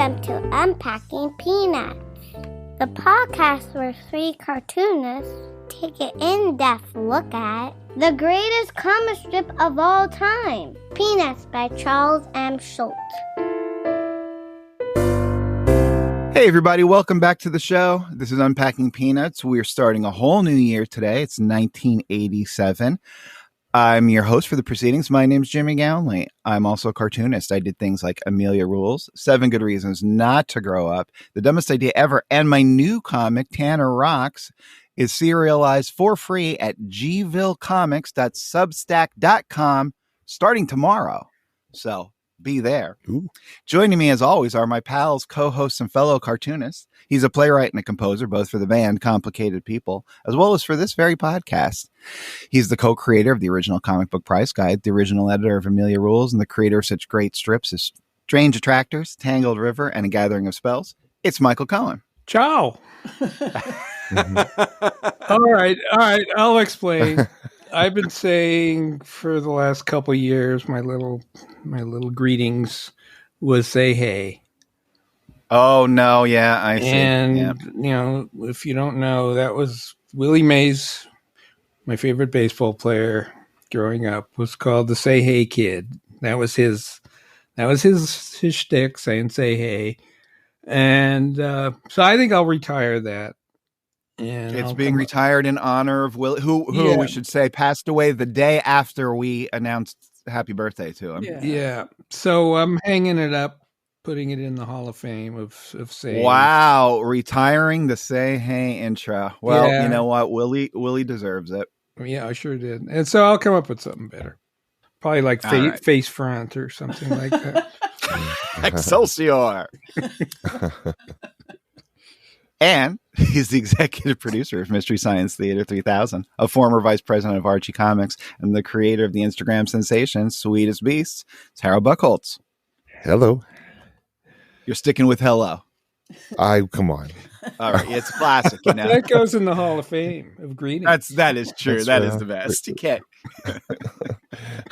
Welcome to Unpacking Peanuts, the podcast where three cartoonists take an in-depth look at the greatest comic strip of all time, Peanuts by Charles M. Schulz. Hey everybody, welcome back to the show. This is Unpacking Peanuts. We're starting a whole new year today. It's 1987. I'm your host for the proceedings. My name's Jimmy Gownley. I'm also a cartoonist. I did things like Amelia Rules, 7 Good Reasons Not to Grow Up, The Dumbest Idea Ever, and my new comic, Tanner Rocks, is serialized for free at gvillecomics.substack.com starting tomorrow. So be there. Ooh. Joining me as always are my pals, co-hosts, and fellow cartoonists. He's a playwright and a composer, both for the band Complicated People, as well as for this very podcast. He's the co-creator of the original comic book price guide, the original editor of Amelia Rules, and the creator of such great strips as Strange Attractors, Tangled River, and A Gathering of Spells. It's Michael Cohen. Ciao. All right. I'll explain. I've been saying for the last couple of years, my little greetings was say hey. Oh no, yeah, I see. And yeah. You know, if you don't know, that was Willie Mays, my favorite baseball player growing up, was called the Say Hey Kid. That was his shtick, saying say hey. And so I think I'll retire that. And it's being retired in honor of Willie, who we should say passed away the day after we announced happy birthday to him. Yeah. So I'm hanging it up, putting it in the Hall of Fame of saying. Wow, retiring the Say Hey intro. Well, You know what? Willie deserves it. Yeah, I sure did. And so I'll come up with something better. Probably like face front or something like that. Excelsior. And he's the executive producer of Mystery Science Theater 3000, a former vice president of Archie Comics, and the creator of the Instagram sensation Sweetest Beasts. It's Harold Buchholz. Hello. You're sticking with hello. Come on. All right, it's classic. You know? That goes in the Hall of Fame of greetings. That is true. That is the best. You can't.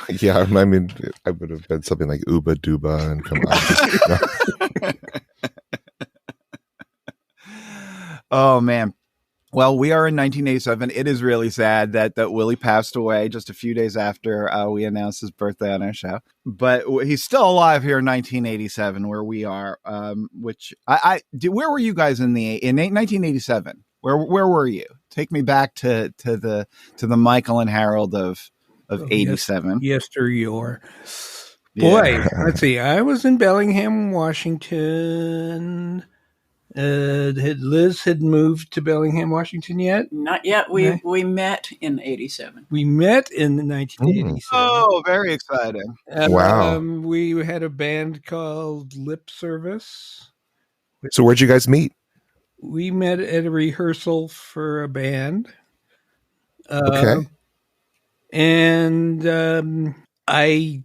Yeah, I mean, I would have been something like Uba Duba and come on. Oh man. Well, we are in 1987. It is really sad that Willie passed away just a few days after we announced his birthday on our show. But he's still alive here in 1987, where we are. Which where were you guys in 1987? Where were you? Take me back to the Michael and Harold of 87. Yesteryear. Boy, let's see. I was in Bellingham, Washington. Had Liz moved to Bellingham, Washington yet? Not yet. We met in 87. We met in 1987. Oh, very exciting. Wow. We had a band called Lip Service. So where'd you guys meet? We met at a rehearsal for a band. Okay. And I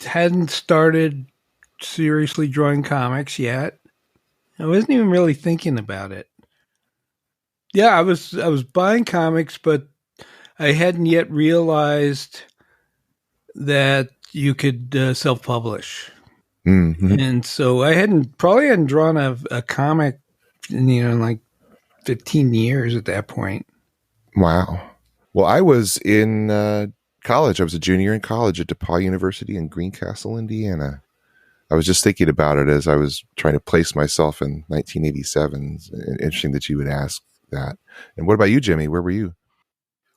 hadn't started seriously drawing comics yet. I wasn't even really thinking about it. Yeah, I was buying comics, but I hadn't yet realized that you could self-publish. Mm-hmm. And so I hadn't drawn a comic in like 15 years at that point. Wow. Well, I was in college. I was a junior in college at DePaul University in Greencastle, Indiana. I was just thinking about it as I was trying to place myself in 1987. It's interesting that you would ask that. And what about you, Jimmy? Where were you?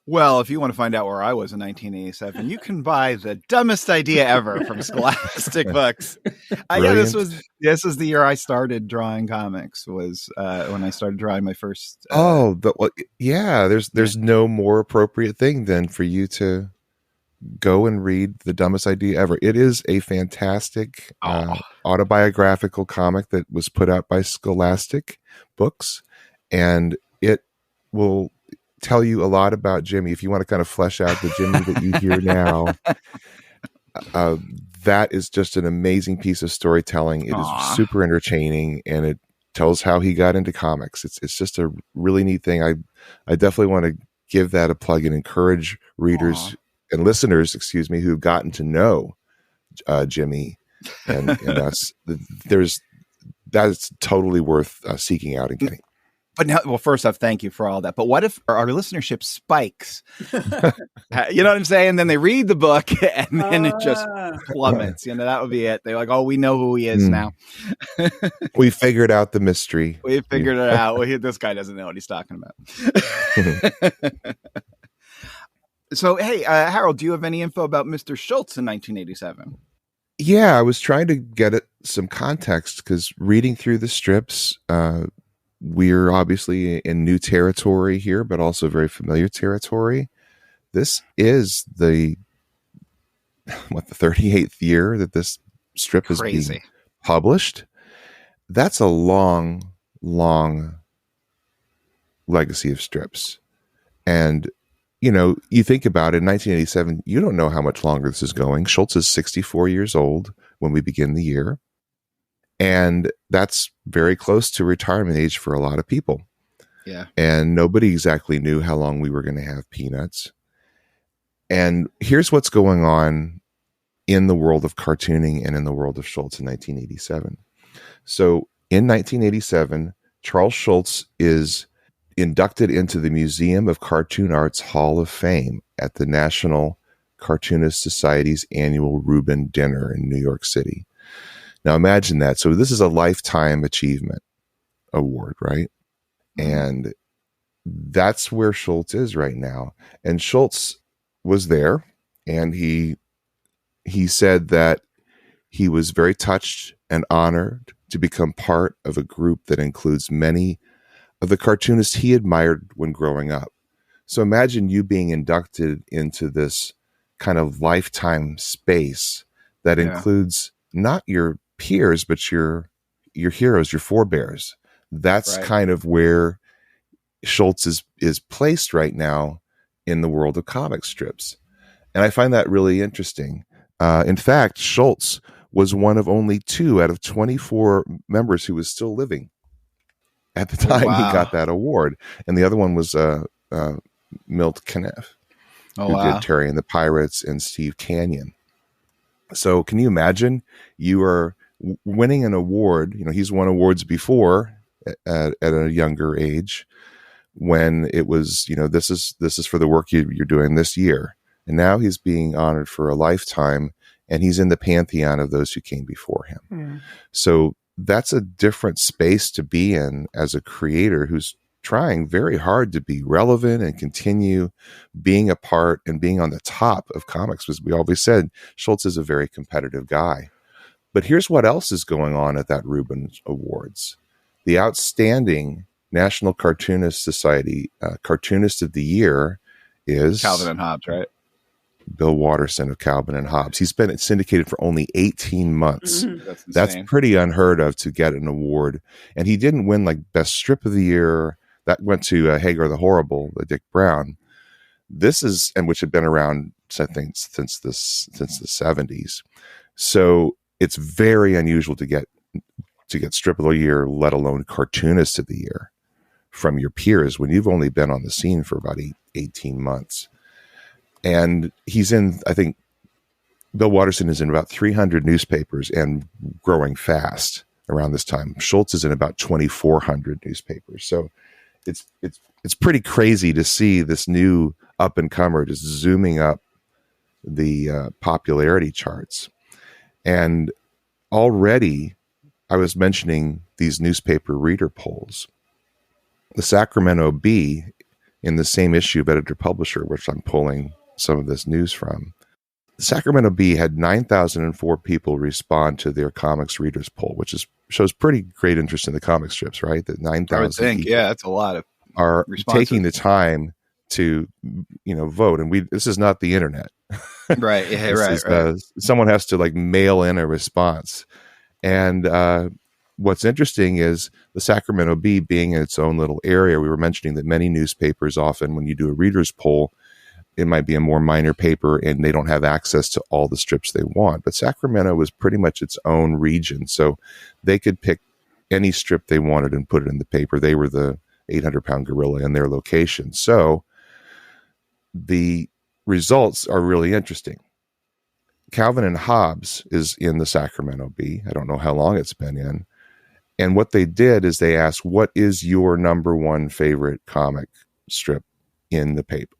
Well, if you want to find out where I was in 1987, you can buy The Dumbest Idea Ever from Scholastic Books. This was the year I started drawing comics. Was when I started drawing my first. There's no more appropriate thing than for you to go and read The Dumbest Idea Ever. It is a fantastic autobiographical comic that was put out by Scholastic Books, and it will tell you a lot about Jimmy. If you want to kind of flesh out the Jimmy that you hear now, that is just an amazing piece of storytelling. It is super entertaining, and it tells how he got into comics. It's just a really neat thing. I definitely want to give that a plug and encourage readers and listeners, who've gotten to know Jimmy and us. There's that's totally worth seeking out and getting. But now, well, first off, thank you for all that. But what if our listenership spikes? You know what I'm saying? Then they read the book and then it just plummets. That would be it. They're like, oh, we know who he is now. We figured out the mystery. We figured it out. This guy doesn't know what he's talking about. So, hey, Harold, do you have any info about Mr. Schulz in 1987? Yeah, I was trying to get it some context because reading through the strips, we're obviously in new territory here, but also very familiar territory. This is the 38th year that this strip is being published. That's a long, long legacy of strips. And, you think about it, in 1987, you don't know how much longer this is going. Schulz is 64 years old when we begin the year. And that's very close to retirement age for a lot of people. Yeah. And nobody exactly knew how long we were going to have Peanuts. And here's what's going on in the world of cartooning and in the world of Schulz in 1987. So in 1987, Charles Schulz is inducted into the Museum of Cartoon Arts Hall of Fame at the National Cartoonist Society's annual Rubin Dinner in New York City. Now imagine that. So this is a lifetime achievement award, right? And that's where Schulz is right now. And Schulz was there, and he said that he was very touched and honored to become part of a group that includes many of the cartoonists he admired when growing up. So imagine you being inducted into this kind of lifetime space that includes not your peers, but your heroes, your forebears. That's kind of where Schulz is placed right now in the world of comic strips. And I find that really interesting. In fact, Schulz was one of only 2 out of 24 members who was still living at the time he got that award. And the other one was Milt Kaneff, who did Terry and the Pirates and Steve Canyon. So can you imagine you are winning an award? He's won awards before at a younger age when it was, this is for the work you're doing this year. And now he's being honored for a lifetime, and he's in the pantheon of those who came before him. So that's a different space to be in as a creator who's trying very hard to be relevant and continue being a part and being on the top of comics. Because we always said Schulz is a very competitive guy. But here's what else is going on at that Rubin Awards. The outstanding National Cartoonist Society Cartoonist of the Year is Calvin and Hobbes, right? Bill Watterson of Calvin and Hobbes. He's been syndicated for only 18 months. That's pretty unheard of to get an award. And he didn't win like Best Strip of the Year. That went to Hagar the Horrible, Dick Brown. This is, and which had been around, I think, since the 70s. So it's very unusual to get Strip of the Year, let alone Cartoonist of the Year, from your peers when you've only been on the scene for about 18 months. And he's in, I think, Bill Watterson is in about 300 newspapers and growing fast around this time. Schulz is in about 2,400 newspapers. So it's pretty crazy to see this new up and comer just zooming up the popularity charts. And already, I was mentioning these newspaper reader polls. The Sacramento Bee, in the same issue of Editor Publisher, which I'm pulling some of this news from, the Sacramento Bee had 9,004 people respond to their comics readers poll, which shows pretty great interest in the comic strips, right? That 9,000 I would think, that's a lot of are taking the time to vote. And this is not the internet, right? Yeah, right. Someone has to mail in a response. And what's interesting is the Sacramento Bee being in its own little area. We were mentioning that many newspapers often, when you do a reader's poll, it might be a more minor paper and they don't have access to all the strips they want. But Sacramento was pretty much its own region. So they could pick any strip they wanted and put it in the paper. They were the 800-pound gorilla in their location. So the results are really interesting. Calvin and Hobbes is in the Sacramento Bee. I don't know how long it's been in. And what they did is they asked, what is your number one favorite comic strip in the paper?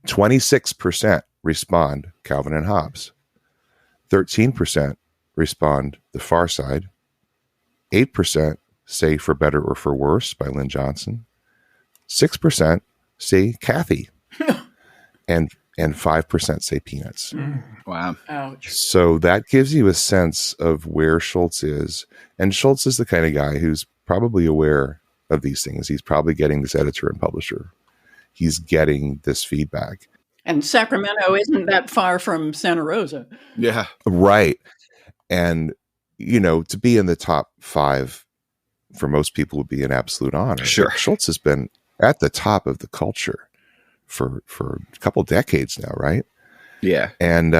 26% respond Calvin and Hobbes. 13% respond The Far Side. 8% say For Better or For Worse by Lynn Johnson. 6% say Kathy. and 5% say Peanuts. Wow. Ouch. So that gives you a sense of where Schulz is. And Schulz is the kind of guy who's probably aware of these things. He's probably getting this editor and publisher. He's getting this feedback. And Sacramento isn't that far from Santa Rosa. Yeah. Right. And, you know, to be in the top 5 for most people would be an absolute honor. Sure. But Schulz has been at the top of the culture for a couple decades now, right? Yeah. And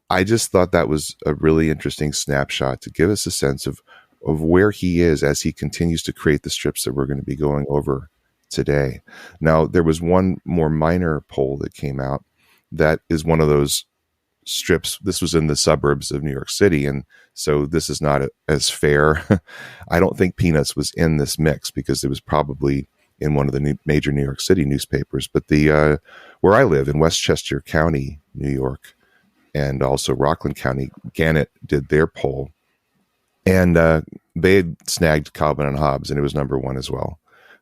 I just thought that was a really interesting snapshot to give us a sense of where he is as he continues to create the strips that we're going to be going over today. Now, there was one more minor poll that came out that is one of those strips. This was in the suburbs of New York City, and so this is not as fair. I don't think Peanuts was in this mix because it was probably in one of the major New York City newspapers. But the where I live in Westchester County, New York, and also Rockland County, Gannett did their poll, and they had snagged Calvin and Hobbes, and it was number 1 as well.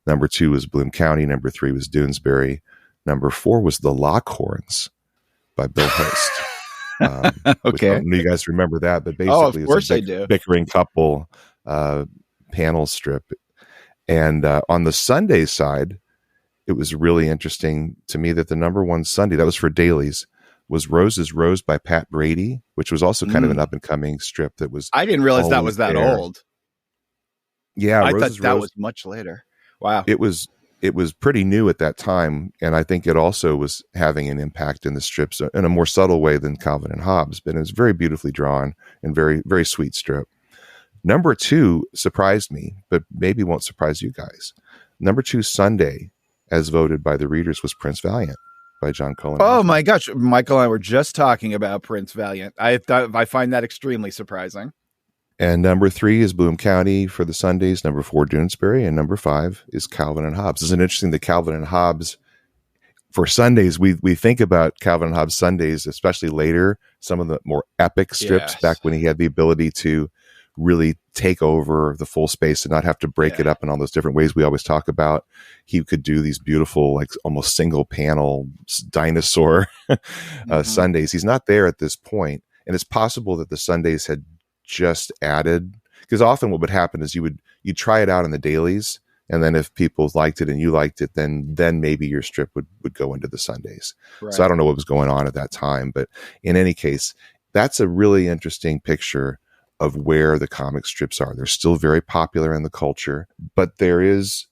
Number 2 was Bloom County. Number 3 was Doonesbury. Number 4 was The Lockhorns by Bill Host. Okay. I don't know you guys remember that, but basically, of course I do. Bickering couple panel strip. And on the Sunday side, it was really interesting to me that the number 1 Sunday, that was for dailies, was Rose's Rose by Pat Brady, which was also kind of an up-and-coming strip that was... I didn't realize that was that old. Yeah, I Rose's thought that Rose was much later. Wow. It was pretty new at that time, and I think it also was having an impact in the strips in a more subtle way than Calvin and Hobbes, but it was very beautifully drawn and very, very sweet strip. Number 2 surprised me, but maybe won't surprise you guys. Number 2 Sunday, as voted by the readers, was Prince Valiant by John Cullen. Oh my gosh. Michael and I were just talking about Prince Valiant. I find that extremely surprising. And number 3 is Bloom County for the Sundays. Number 4, Doonesbury. And number 5 is Calvin and Hobbes. Isn't it interesting that Calvin and Hobbes, for Sundays, we think about Calvin and Hobbes Sundays, especially later, some of the more epic strips, back when he had the ability to really take over the full space and not have to break it up in all those different ways we always talk about. He could do these beautiful, like almost single panel dinosaur Sundays. He's not there at this point. And it's possible that the Sundays had just added, because often what would happen is you'd try it out in the dailies, and then if people liked it and you liked it, then maybe your strip would go into the Sundays. Right. So I don't know what was going on at that time, but in any case, that's a really interesting picture of where the comic strips are. They're still very popular in the culture, but there is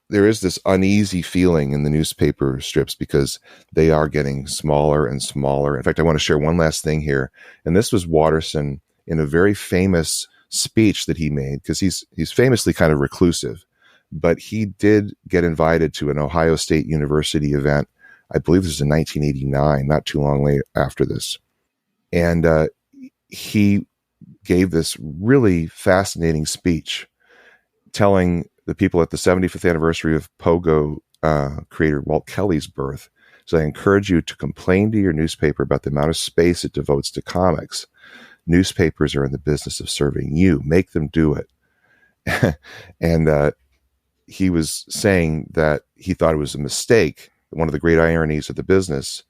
this uneasy feeling in the newspaper strips because they are getting smaller and smaller. In fact, I want to share one last thing here, and this was Watterson in a very famous speech that he made, because he's famously kind of reclusive, but he did get invited to an Ohio State University event. I believe this was in 1989, not too long later after this. And he gave this really fascinating speech telling the people at the 75th anniversary of Pogo creator Walt Kelly's birth. So I encourage you to complain to your newspaper about the amount of space it devotes to comics. Newspapers are in the business of serving you. Make them do it. And he was saying that he thought it was a mistake. One of the great ironies of the business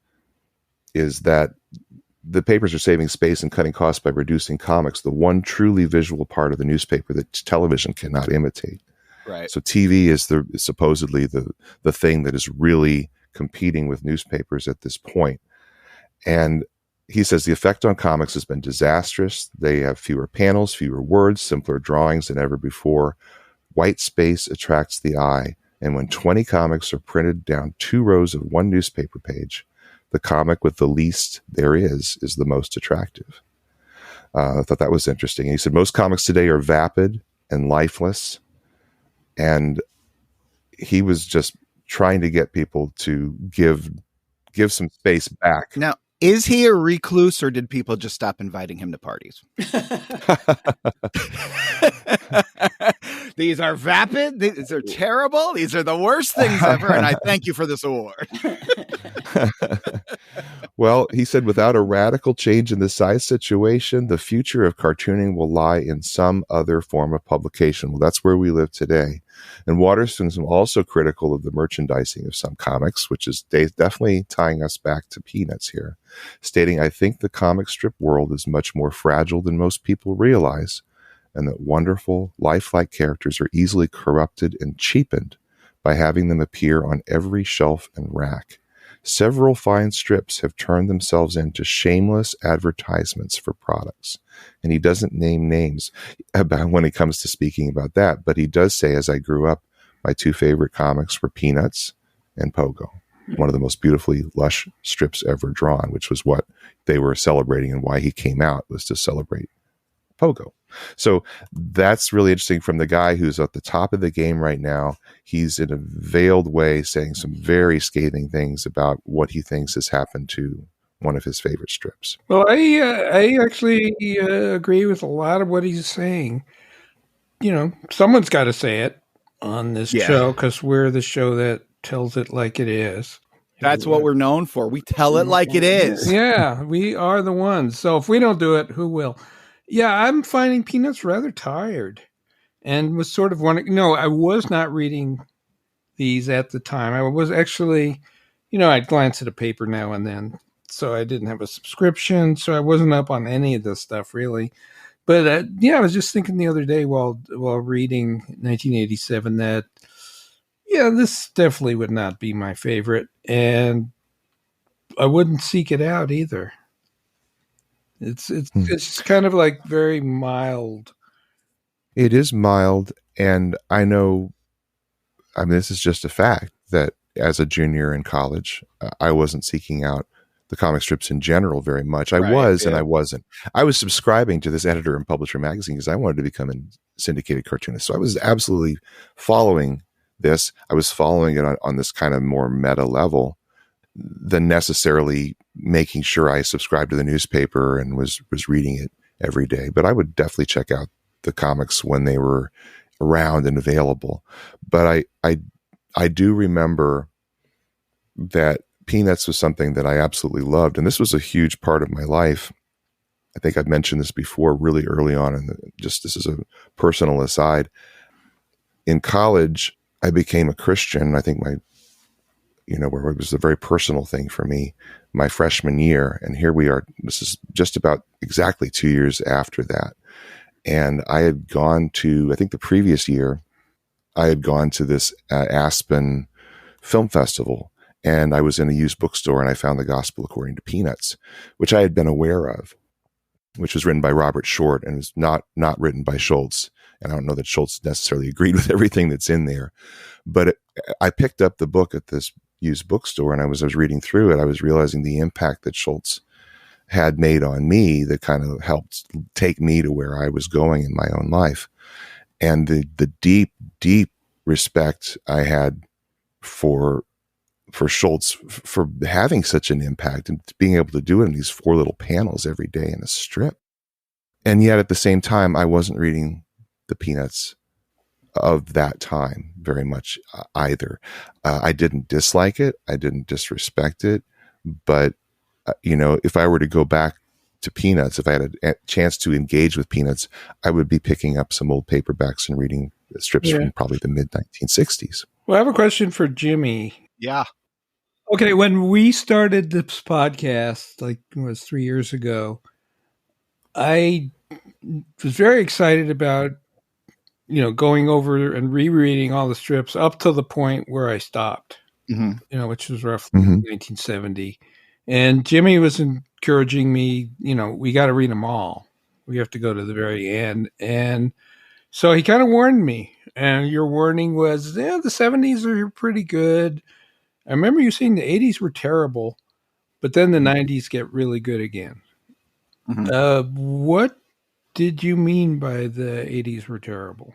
is that the papers are saving space and cutting costs by reducing comics, the one truly visual part of the newspaper that television cannot imitate. Right. So TV is supposedly the thing that is really competing with newspapers at this point. And he says the effect on comics has been disastrous. They have fewer panels, fewer words, simpler drawings than ever before. White space attracts the eye. And when 20 comics are printed down 2 rows of one newspaper page, the comic with the least there is the most attractive. I thought that was interesting. And he said most comics today are vapid and lifeless. And he was just trying to get people to give some space back. Now, is he a recluse, or did people just stop inviting him to parties? These are vapid. These are terrible. These are the worst things ever. And I thank you for this award. Well, he said, without a radical change in the size situation, the future of cartooning will lie in some other form of publication. Well, that's where we live today. And Waterston's also critical of the merchandising of some comics, which is definitely tying us back to Peanuts here, stating, I think the comic strip world is much more fragile than most people realize, and that wonderful, lifelike characters are easily corrupted and cheapened by having them appear on every shelf and rack. Several fine strips have turned themselves into shameless advertisements for products. And he doesn't name names about when he comes to speaking about that, but he does say, as I grew up, my two favorite comics were Peanuts and Pogo, one of the most beautifully lush strips ever drawn, which was what they were celebrating, and why he came out was to celebrate Pogo. So that's really interesting from the guy who's at the top of the game right now. He's in a veiled way saying some very scathing things about what he thinks has happened to one of his favorite strips. Well, I actually agree with a lot of what he's saying. You know, someone's got to say it on this show, because we're the show that tells it like it is. That's what we're known for. We tell it like it is. Yeah, we are the ones. So if we don't do it, who will? Yeah, I'm finding Peanuts rather tired, and was sort of wondering. No, I was not reading these at the time. I was actually, I'd glance at a paper now and then, so I didn't have a subscription, so I wasn't up on any of this stuff really. But I was just thinking the other day while reading 1987 that this definitely would not be my favorite, and I wouldn't seek it out either. It's kind of like very mild. It is mild, and I know, this is just a fact, that as a junior in college, I wasn't seeking out the comic strips in general very much. And I wasn't. I was subscribing to this editor and publisher magazine because I wanted to become a syndicated cartoonist. So I was absolutely following this. I was following it on this kind of more meta level than necessarily making sure I subscribed to the newspaper and was reading it every day. But I would definitely check out the comics when they were around and available. But I do remember that Peanuts was something that I absolutely loved. And this was a huge part of my life. I think I've mentioned this before really early on. And just this is a personal aside. In college, I became a Christian. I think where it was a very personal thing for me, my freshman year. And here we are. This is just about exactly 2 years after that. And I had gone to, I think the previous year, I had gone to this Aspen Film Festival, and I was in a used bookstore, and I found The Gospel According to Peanuts, which I had been aware of, which was written by Robert Short and is not written by Schulz. And I don't know that Schulz necessarily agreed with everything that's in there, but I picked up the book at this used bookstore, and I was reading through it. I was realizing the impact that Schulz had made on me that kind of helped take me to where I was going in my own life. And the deep, deep respect I had for Schulz for having such an impact and being able to do it in these 4 little panels every day in a strip. And yet at the same time, I wasn't reading the Peanuts of that time very much either. I didn't dislike it. I didn't disrespect it. But, if I were to go back to Peanuts, if I had a chance to engage with Peanuts, I would be picking up some old paperbacks and reading strips from probably the mid-1960s. Well, I have a question for Jimmy. Yeah. Okay, when we started this podcast, like it was 3 years ago, I was very excited about going over and rereading all the strips up to the point where I stopped, which was roughly 1970. And Jimmy was encouraging me, we got to read them all. We have to go to the very end. And so he kind of warned me. And your warning was, the 70s are pretty good. I remember you saying the 80s were terrible, but then the 90s get really good again. What did you mean by the 80s were terrible?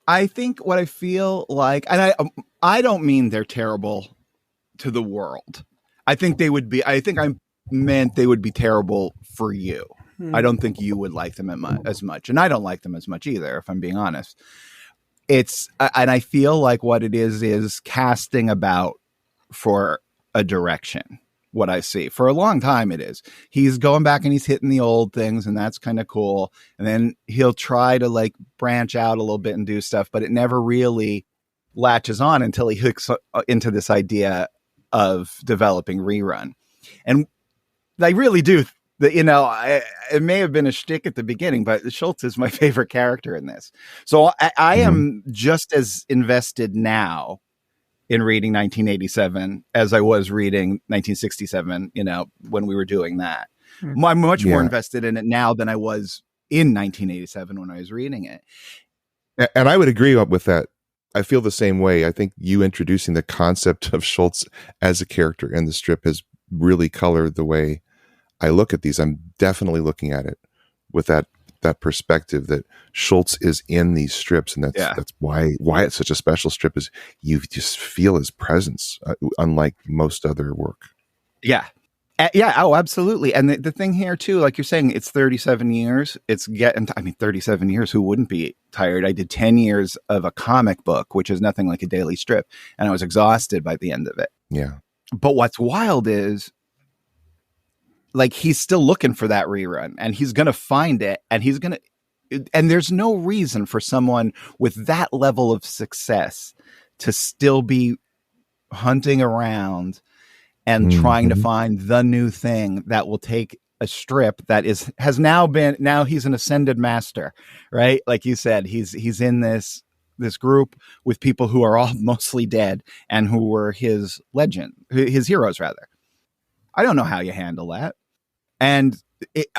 I think what I feel like, and I don't mean they're terrible to the world. I think they would be. I think I meant they would be terrible for you. I don't think you would like them as much, and I don't like them as much either, if I'm being honest. it's and I feel like what it is casting about for a direction. What I see for a long time, it is he's going back and he's hitting the old things, and that's kind of cool. And then he'll try to like branch out a little bit and do stuff, but it never really latches on until he hooks into this idea of developing Rerun. And I really do, it may have been a shtick at the beginning, but Schulz is my favorite character in this. So I am just as invested now in reading 1987 as I was reading 1967, when we were doing that. I'm much more invested in it now than I was in 1987 when I was reading it. And I would agree with that. I feel the same way. I think you introducing the concept of Schulz as a character in the strip has really colored the way I look at these. I'm definitely looking at it with that perspective that Schulz is in these strips, and that's why it's such a special strip. Is you just feel his presence, unlike most other work. Yeah. Oh, absolutely. And the thing here too, like you're saying, it's 37 years. It's 37 years. Who wouldn't be tired? I did 10 years of a comic book, which is nothing like a daily strip, and I was exhausted by the end of it. Yeah. But what's wild is, like, he's still looking for that rerun, and he's going to find it, and there's no reason for someone with that level of success to still be hunting around and trying to find the new thing that will take a strip that now he's an ascended master, right? Like you said, he's in this group with people who are all mostly dead and who were his heroes rather. I don't know how you handle that.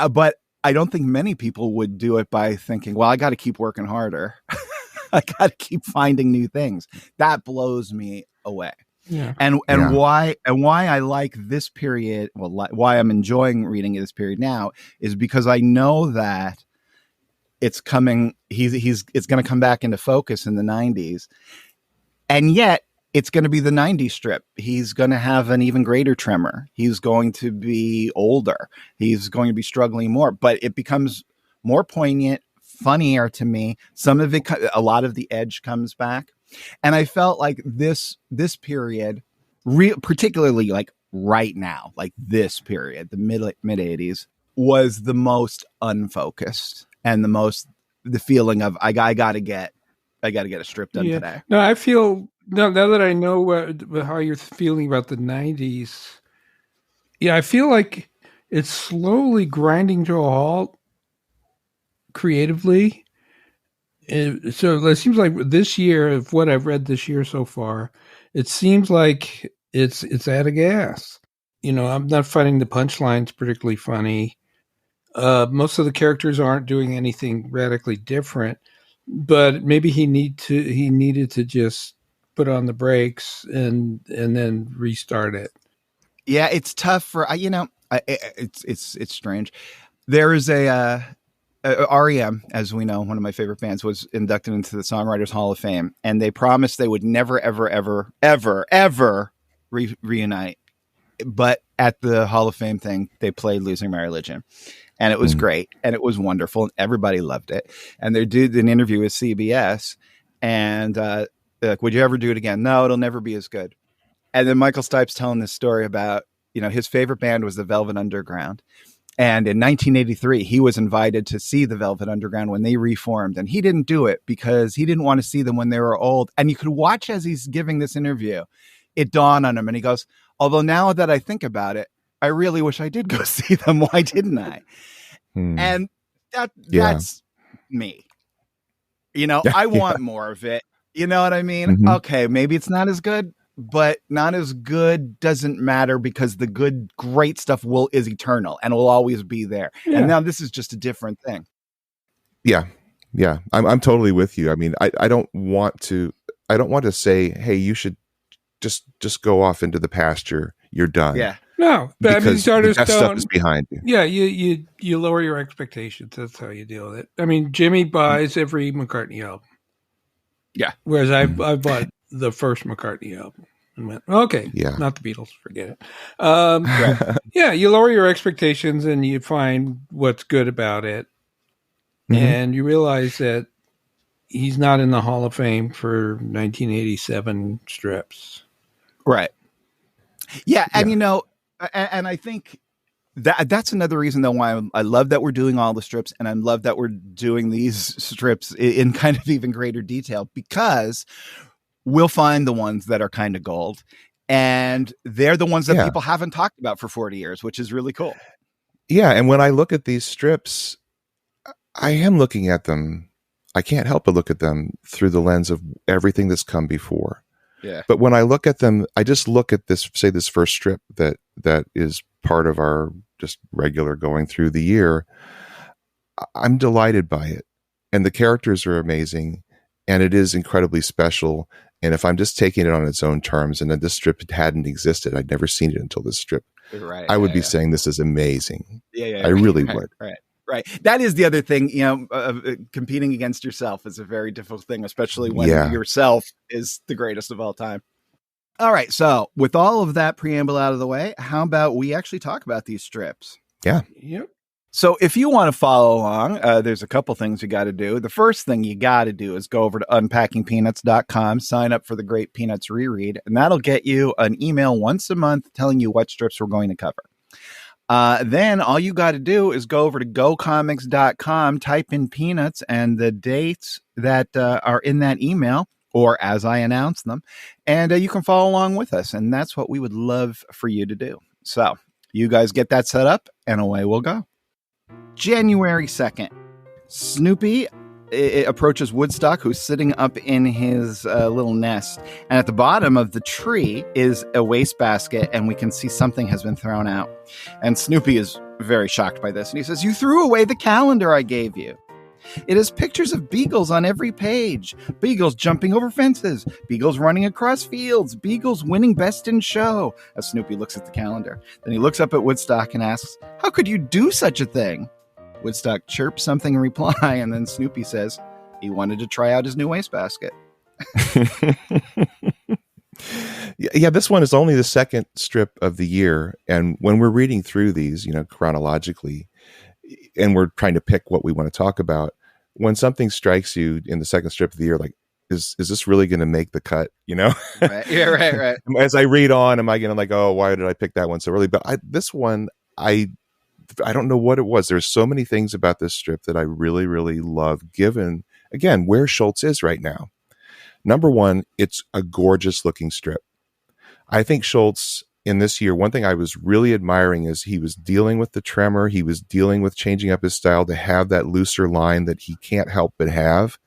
But I don't think many people would do it by thinking, well, I got to keep working harder. I got to keep finding new things. That blows me away. Yeah. And why I like this period, why I'm enjoying reading this period now is because I know that it's coming. It's going to come back into focus in the 90s. And yet, it's going to be the 90s strip. He's going to have an even greater tremor. He's going to be older. He's going to be struggling more, but it becomes more poignant, funnier to me. A lot of the edge comes back. And I felt like this period, particularly like right now, like this period, the mid 80s, was the most unfocused and the feeling of I got to get a strip done today. No, I feel now that I know how you're feeling about the 90s. Yeah, I feel like it's slowly grinding to a halt creatively. So it seems like this year, of what I've read this year so far, it seems like it's out of gas. I'm not finding the punchlines particularly funny. Most of the characters aren't doing anything radically different, but maybe he needed to just put on the brakes and then restart it. Yeah, it's tough for it's strange. There is a REM, as we know, one of my favorite bands, was inducted into the Songwriters Hall of Fame, and they promised they would never, ever, ever, ever, ever reunite. But at the Hall of Fame thing, they played "Losing My Religion," and it was great, and it was wonderful, and everybody loved it. And they did an interview with CBS, and they're like, "Would you ever do it again?" "No, it'll never be as good." And then Michael Stipe's telling this story about, his favorite band was the Velvet Underground. And in 1983, he was invited to see the Velvet Underground when they reformed. And he didn't do it because he didn't want to see them when they were old. And you could watch as he's giving this interview, it dawned on him. And he goes, although now that I think about it, I really wish I did go see them. Why didn't I? And that's me. I want more of it. You know what I mean? Okay, maybe it's not as good, but not as good doesn't matter because the great stuff is eternal and will always be there. Yeah. And now this is just a different thing. Yeah. I'm totally with you. I mean, I don't want to say, hey, you should just go off into the pasture. You're done. Yeah. No, but because the best stuff is behind you. Yeah. You lower your expectations. That's how you deal with it. I mean, Jimmy buys every McCartney album. Yeah. Whereas I bought the first McCartney album and went, okay, not the Beatles, forget it. Right. Yeah, you lower your expectations and you find what's good about it. And you realize that, he's not in the Hall of Fame for 1987 strips. Right. Yeah, and and I think that's another reason though why I love that we're doing all the strips, and I love that we're doing these strips in kind of even greater detail, because we'll find the ones that are kind of gold, and they're the ones that people haven't talked about for 40 years, which is really cool. Yeah, and when I look at these strips, I am looking at them. I can't help but look at them through the lens of everything that's come before. Yeah. But when I look at them, I just look at this first strip that is part of our just regular going through the year. I'm delighted by it. And the characters are amazing, and it is incredibly special. And if I'm just taking it on its own terms, and then this strip hadn't existed, I'd never seen it until this strip, right, I would be saying this is amazing. Yeah, I really would. Right. That is the other thing, competing against yourself is a very difficult thing, especially when yourself is the greatest of all time. All right. So with all of that preamble out of the way, how about we actually talk about these strips? Yeah. Yep. So if you want to follow along, there's a couple things you got to do. The first thing you got to do is go over to unpackingpeanuts.com, sign up for the Great Peanuts Reread, and that'll get you an email once a month telling you what strips we're going to cover. Then all you got to do is go over to gocomics.com, type in Peanuts and the dates that are in that email, or as I announce them, and you can follow along with us. And that's what we would love for you to do. So you guys get that set up, and away we'll go. January 2nd, Snoopy approaches Woodstock, who's sitting up in his little nest. And at the bottom of the tree is a wastebasket, and we can see something has been thrown out. And Snoopy is very shocked by this. And he says, "You threw away the calendar I gave you. It has pictures of beagles on every page. Beagles jumping over fences. Beagles running across fields. Beagles winning best in show." As Snoopy looks at the calendar. Then he looks up at Woodstock and asks, "How could you do such a thing?" Woodstock chirps something in reply, and then Snoopy says he wanted to try out his new wastebasket. Yeah, this one is only the second strip of the year. And when we're reading through these, chronologically, and we're trying to pick what we want to talk about, when something strikes you in the second strip of the year, like, is this really going to make the cut? Right. Yeah, right. As I read on, am I going to like, oh, why did I pick that one so early? But this one, I don't know what it was. There's so many things about this strip that I really, really love, given, again, where Schulz is right now. Number one, it's a gorgeous looking strip. I think Schulz in this year, one thing I was really admiring is he was dealing with the tremor. He was dealing with changing up his style to have that looser line that he can't help but have.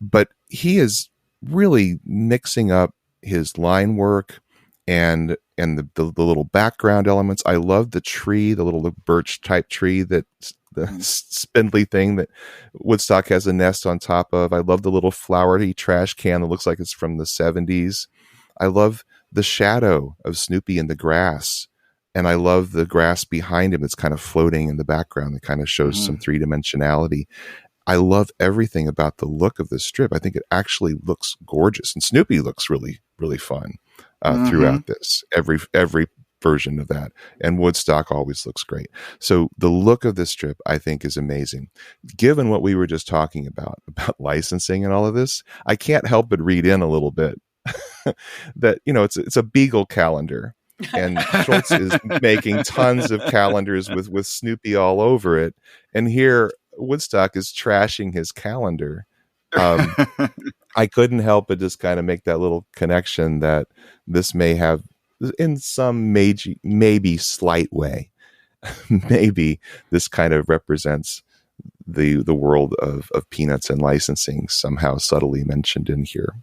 But he is really mixing up his line work and the little background elements. I love the tree, the little birch type tree, that the spindly thing that Woodstock has a nest on top of. I love the little flowery trash can that looks like it's from the 70s. I love the shadow of Snoopy in the grass. And I love the grass behind him that's kind of floating in the background that kind of shows some three-dimensionality. I love everything about the look of this strip. I think it actually looks gorgeous. And Snoopy looks really, really fun throughout this, every version of that. And Woodstock always looks great. So the look of this strip, I think, is amazing. Given what we were just talking about licensing and all of this, I can't help but read in a little bit that, it's a Beagle calendar. And Schulz is making tons of calendars with Snoopy all over it. And here Woodstock is trashing his calendar. I couldn't help but just kind of make that little connection that this may have, in some maybe slight way, maybe this kind of represents the world of Peanuts and licensing, somehow subtly mentioned in here.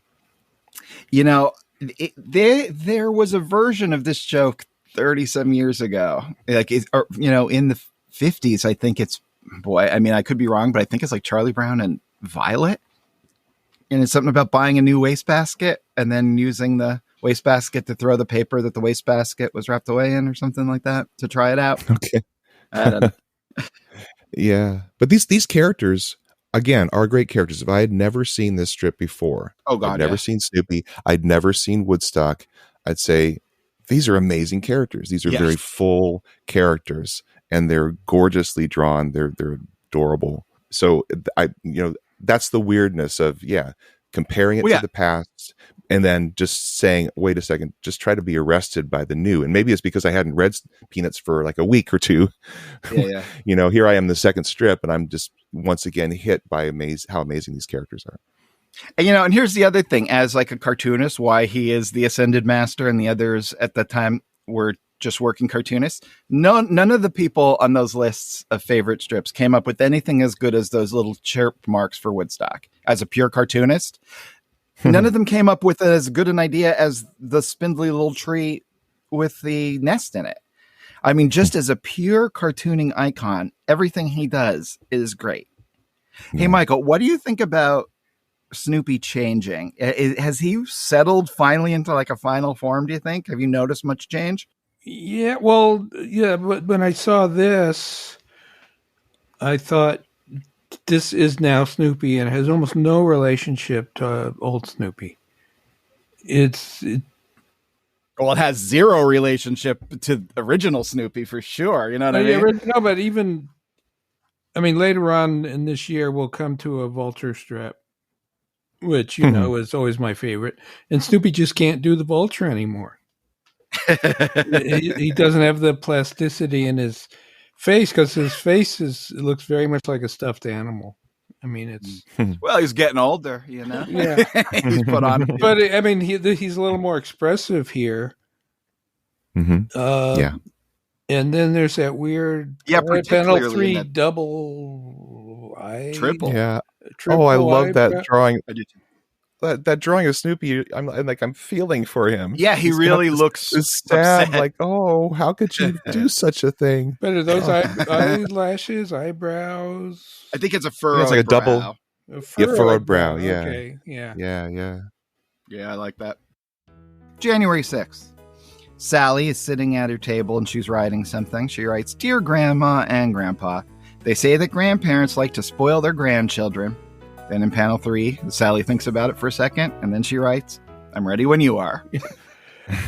There was a version of this joke 30-some years ago, in the 50s. I think it's, I could be wrong, but I think it's like Charlie Brown and Violet. And it's something about buying a new wastebasket and then using the wastebasket to throw the paper that the wastebasket was wrapped away in, or something like that, to try it out. Okay. I don't know. Yeah. But these characters, again, are great characters. If I had never seen this strip before, I'd never seen Snoopy, I'd never seen Woodstock, I'd say, these are amazing characters. These are very full characters, and they're gorgeously drawn. They're adorable. So that's the weirdness of comparing it to the past and then just saying, wait a second, just try to be arrested by the new. And maybe it's because I hadn't read Peanuts for like a week or two. Yeah. Here I am, the second strip, and I'm just once again hit by how amazing these characters are. And, and here's the other thing, as like a cartoonist, why he is the Ascended Master and the others at that time were just working cartoonists. None of the people on those lists of favorite strips came up with anything as good as those little chirp marks for Woodstock. As a pure cartoonist, none of them came up with as good an idea as the spindly little tree with the nest in it. I mean, just as a pure cartooning icon, everything he does is great. Yeah. Hey, Michael, what do you think about Snoopy changing? Has he settled finally into like a final form, do you think? Have you noticed much change? Yeah, well, yeah, but when I saw this, I thought this is now Snoopy and has almost no relationship to old Snoopy. It has zero relationship to original Snoopy for sure. You know what I mean? No, but even, later on in this year, we'll come to a Vulture strip, which, is always my favorite. And Snoopy just can't do the Vulture anymore. He doesn't have the plasticity in his face because his face looks very much like a stuffed animal. It's well, he's getting older, Yeah, he's put on. But he's a little more expressive here. Mm-hmm. And then there's that weird panel 3 double eye, triple. Yeah. I love that drawing. I do too. That drawing of Snoopy, I'm feeling for him. Yeah, he really looks sad. Like, oh, how could you do such a thing? But are those eyelashes, eyebrows? I think it's a furrowed. It's like a brow. furrowed brow. Yeah. Okay. Yeah. Yeah, I like that. January 6th. Sally is sitting at her table and she's writing something. She writes, "Dear Grandma and Grandpa, they say that grandparents like to spoil their grandchildren." Then in panel 3, Sally thinks about it for a second, and then she writes, "I'm ready when you are."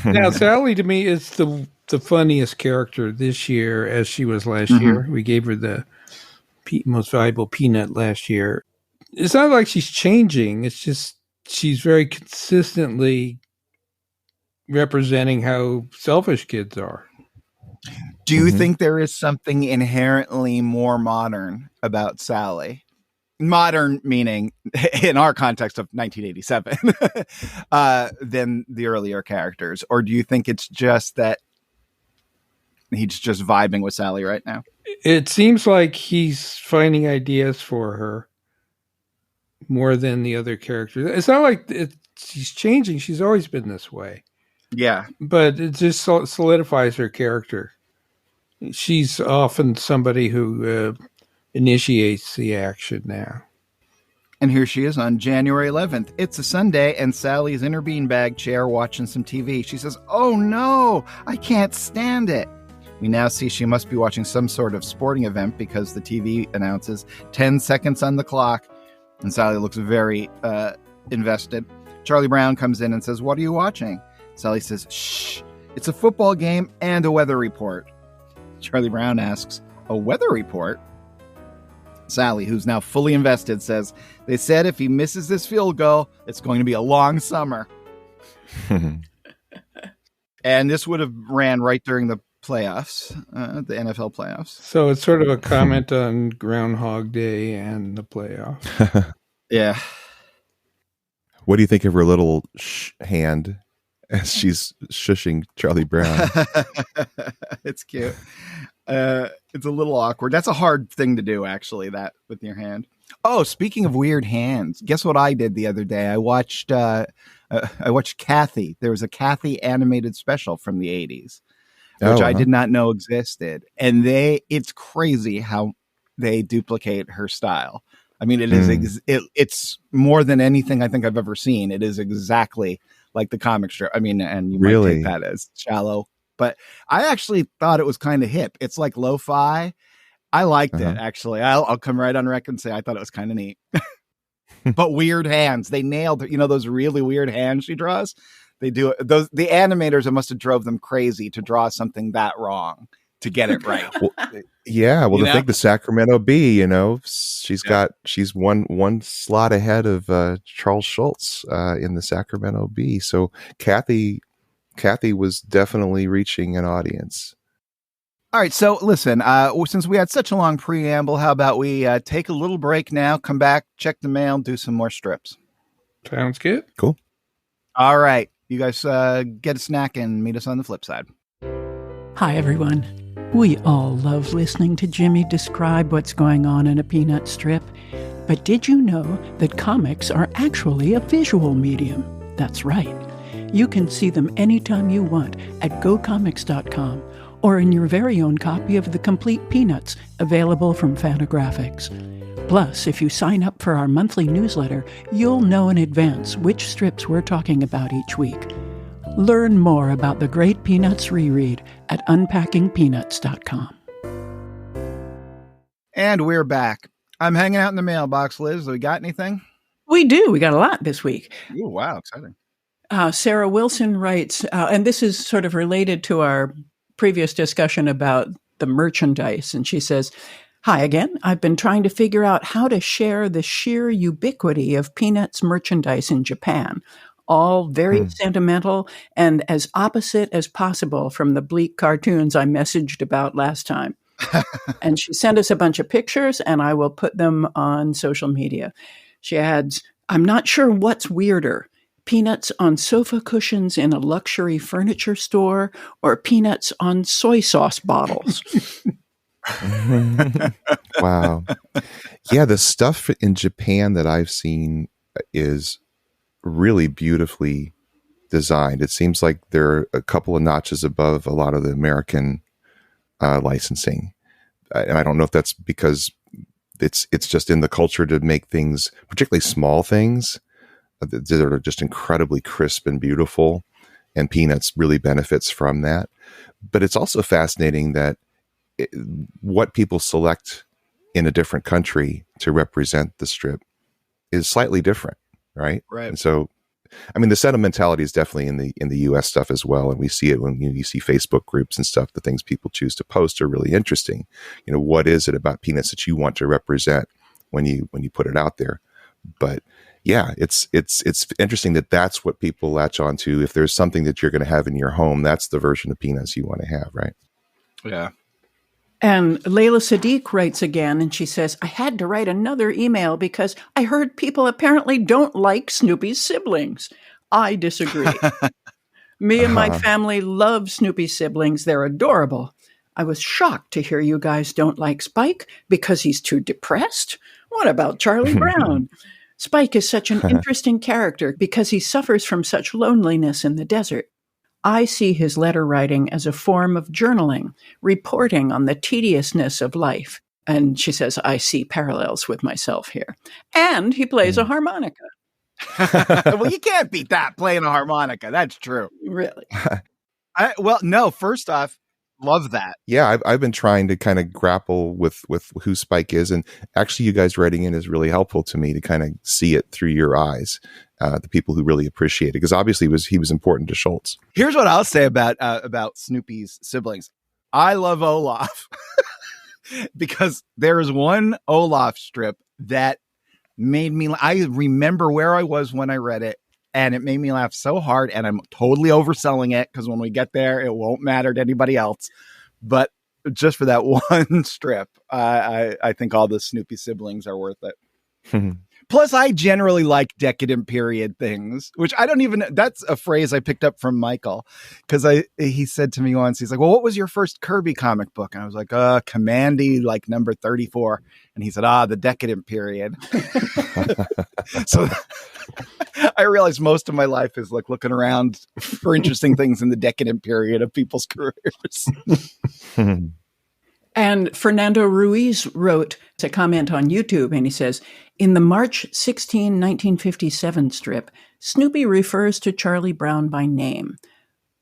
Now, Sally to me is the funniest character this year as she was last year. We gave her the most valuable peanut last year. It's not like she's changing. It's just she's very consistently representing how selfish kids are. Do you think there is something inherently more modern about Sally? Modern meaning, in our context of 1987, than the earlier characters? Or do you think it's just that he's just vibing with Sally right now? It seems like he's finding ideas for her more than the other characters. It's not like she's changing. She's always been this way. Yeah. But it just solidifies her character. She's often somebody who initiates the action now. And here she is on January 11th. It's a Sunday, and Sally's in her beanbag chair watching some TV. She says, "Oh no, I can't stand it." We now see she must be watching some sort of sporting event because the TV announces 10 seconds on the clock, and Sally looks very invested. Charlie Brown comes in and says, "What are you watching?" Sally says, "Shh, it's a football game and a weather report." Charlie Brown asks, "A weather report?" Sally, who's now fully invested, says, "They said if he misses this field goal, it's going to be a long summer." And this would have ran right during the playoffs, the NFL playoffs. So it's sort of a comment on Groundhog Day and the playoffs. Yeah. What do you think of her little hand as she's shushing Charlie Brown? It's cute. It's a little awkward. That's a hard thing to do, actually, that with your hand. Oh, speaking of weird hands, guess what I did the other day? I watched Kathy. There was a Kathy animated special from the 80s, which I did not know existed. And it's crazy how they duplicate her style. I mean, it is it's more than anything I think I've ever seen. It is exactly like the comic strip. I mean, and you might take that as shallow, but I actually thought it was kind of hip. It's like lo-fi. I liked it, actually. I'll come right on record and say I thought it was kind of neat. But weird hands. They nailed it. You know, those really weird hands she draws? They do it. The animators must have drove them crazy to draw something that wrong. to get it right. Well, yeah. Well, You to know? think the Sacramento Bee, she's one slot ahead of Charles Schulz in the Sacramento Bee. So Kathy was definitely reaching an audience. All right, so listen, since we had such a long preamble, how about we take a little break now, come back, check the mail, do some more strips. Sounds good. Cool. All right, you guys get a snack and meet us on the flip side. Hi, everyone. We all love listening to Jimmy describe what's going on in a peanut strip. But did you know that comics are actually a visual medium? That's right. You can see them anytime you want at gocomics.com or in your very own copy of The Complete Peanuts, available from Fantagraphics. Plus, if you sign up for our monthly newsletter, you'll know in advance which strips we're talking about each week. Learn more about the great Peanuts reread at unpackingpeanuts.com. And we're back. I'm hanging out in the mailbox, Liz. We got anything? We do. We got a lot this week. Oh, wow, exciting. Sarah Wilson writes, and this is sort of related to our previous discussion about the merchandise. And she says, "Hi again. I've been trying to figure out how to share the sheer ubiquity of Peanuts merchandise in Japan. All very sentimental and as opposite as possible from the bleak cartoons I messaged about last time." And she sent us a bunch of pictures, and I will put them on social media. She adds, "I'm not sure what's weirder, peanuts on sofa cushions in a luxury furniture store or peanuts on soy sauce bottles." Wow. Yeah, the stuff in Japan that I've seen is really beautifully designed. It seems like they're a couple of notches above a lot of the American licensing. And I don't know if that's because it's just in the culture to make things, particularly small things, that are just incredibly crisp and beautiful. And Peanuts really benefits from that. But it's also fascinating that what people select in a different country to represent the strip is slightly different, right? Right. And so, I mean, the sentimentality is definitely in the U.S. stuff as well, and we see it when you see Facebook groups and stuff. The things people choose to post are really interesting. You know, what is it about Peanuts that you want to represent when you put it out there? But yeah, it's interesting that that's what people latch on to. If there's something that you're going to have in your home, that's the version of Peanuts you want to have, right? Yeah. And Layla Sadiq writes again, and she says, "I had to write another email because I heard people apparently don't like Snoopy's siblings. I disagree. Me and my family love Snoopy's siblings. They're adorable. I was shocked to hear you guys don't like Spike because he's too depressed. What about Charlie Brown? Spike is such an interesting character because he suffers from such loneliness in the desert. I see his letter writing as a form of journaling, reporting on the tediousness of life." And she says, "I see parallels with myself here." And he plays a harmonica. Well, you can't beat that, playing a harmonica. That's true. Really? No, first off, love that. Yeah, I've been trying to kind of grapple with who Spike is, and actually, you guys writing in is really helpful to me to kind of see it through your eyes. The people who really appreciate it, because obviously he was important to Schulz. Here's what I'll say about Snoopy's siblings. I love Olaf because there is one Olaf strip that made me. I remember where I was when I read it, and it made me laugh so hard. And I'm totally overselling it because when we get there, it won't matter to anybody else. But just for that one strip, I think all the Snoopy siblings are worth it. Plus, I generally like decadent period things, which I don't even, that's a phrase I picked up from Michael, because he said to me once, he's like, "Well, what was your first Kirby comic book?" And I was like, Commandy, like number 34. And he said, the decadent period. So I realized most of my life is like looking around for interesting things in the decadent period of people's careers. And Fernando Ruiz wrote a comment on YouTube, and he says, "In the March 16, 1957 strip, Snoopy refers to Charlie Brown by name.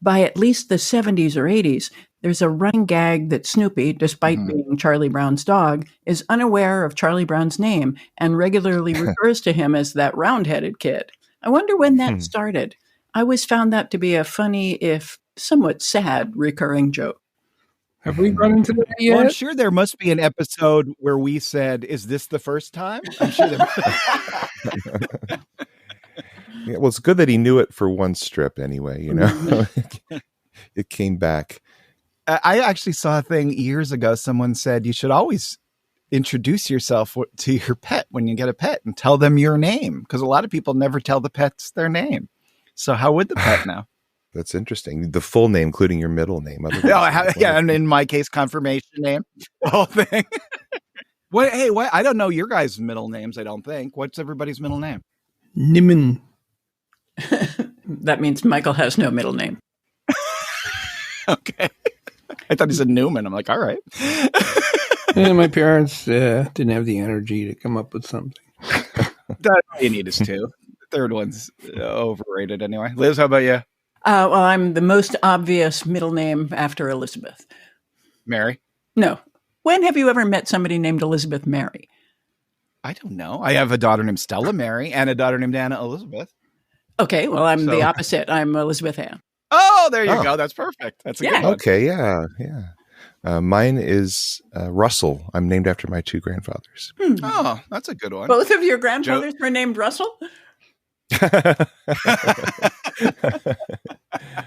By at least the 70s or 80s, there's a running gag that Snoopy, despite being Charlie Brown's dog, is unaware of Charlie Brown's name and regularly refers to him as that round-headed kid. I wonder when that started. I always found that to be a funny, if somewhat sad, recurring joke." Have we run into that yet? Well, I'm sure there must be an episode where we said, "Is this the first time?" I'm sure there. Yeah, well, it's good that he knew it for one strip anyway, you know. It came back. I actually saw a thing years ago. Someone said you should always introduce yourself to your pet when you get a pet and tell them your name, because a lot of people never tell the pets their name. So how would the pet know? That's interesting. The full name, including your middle name. Yeah, and in my case, confirmation name, the whole thing. What? Hey, what? I don't know your guys' middle names. I don't think. What's everybody's middle name? Niman. That means Michael has no middle name. Okay. I thought he said Newman. I'm like, all right. Yeah, my parents didn't have the energy to come up with something. That's all you need is two. The third one's overrated anyway. Liz, how about you? Well, I'm the most obvious middle name after Elizabeth. Mary? No. When have you ever met somebody named Elizabeth Mary? I don't know. I have a daughter named Stella Mary and a daughter named Anna Elizabeth. Okay, well, I'm the opposite. I'm Elizabeth Ann. Oh, there you go. That's perfect. That's a good one. Okay, yeah. Mine is Russell. I'm named after my two grandfathers. Oh, that's a good one. Both of your grandfathers were named Russell? That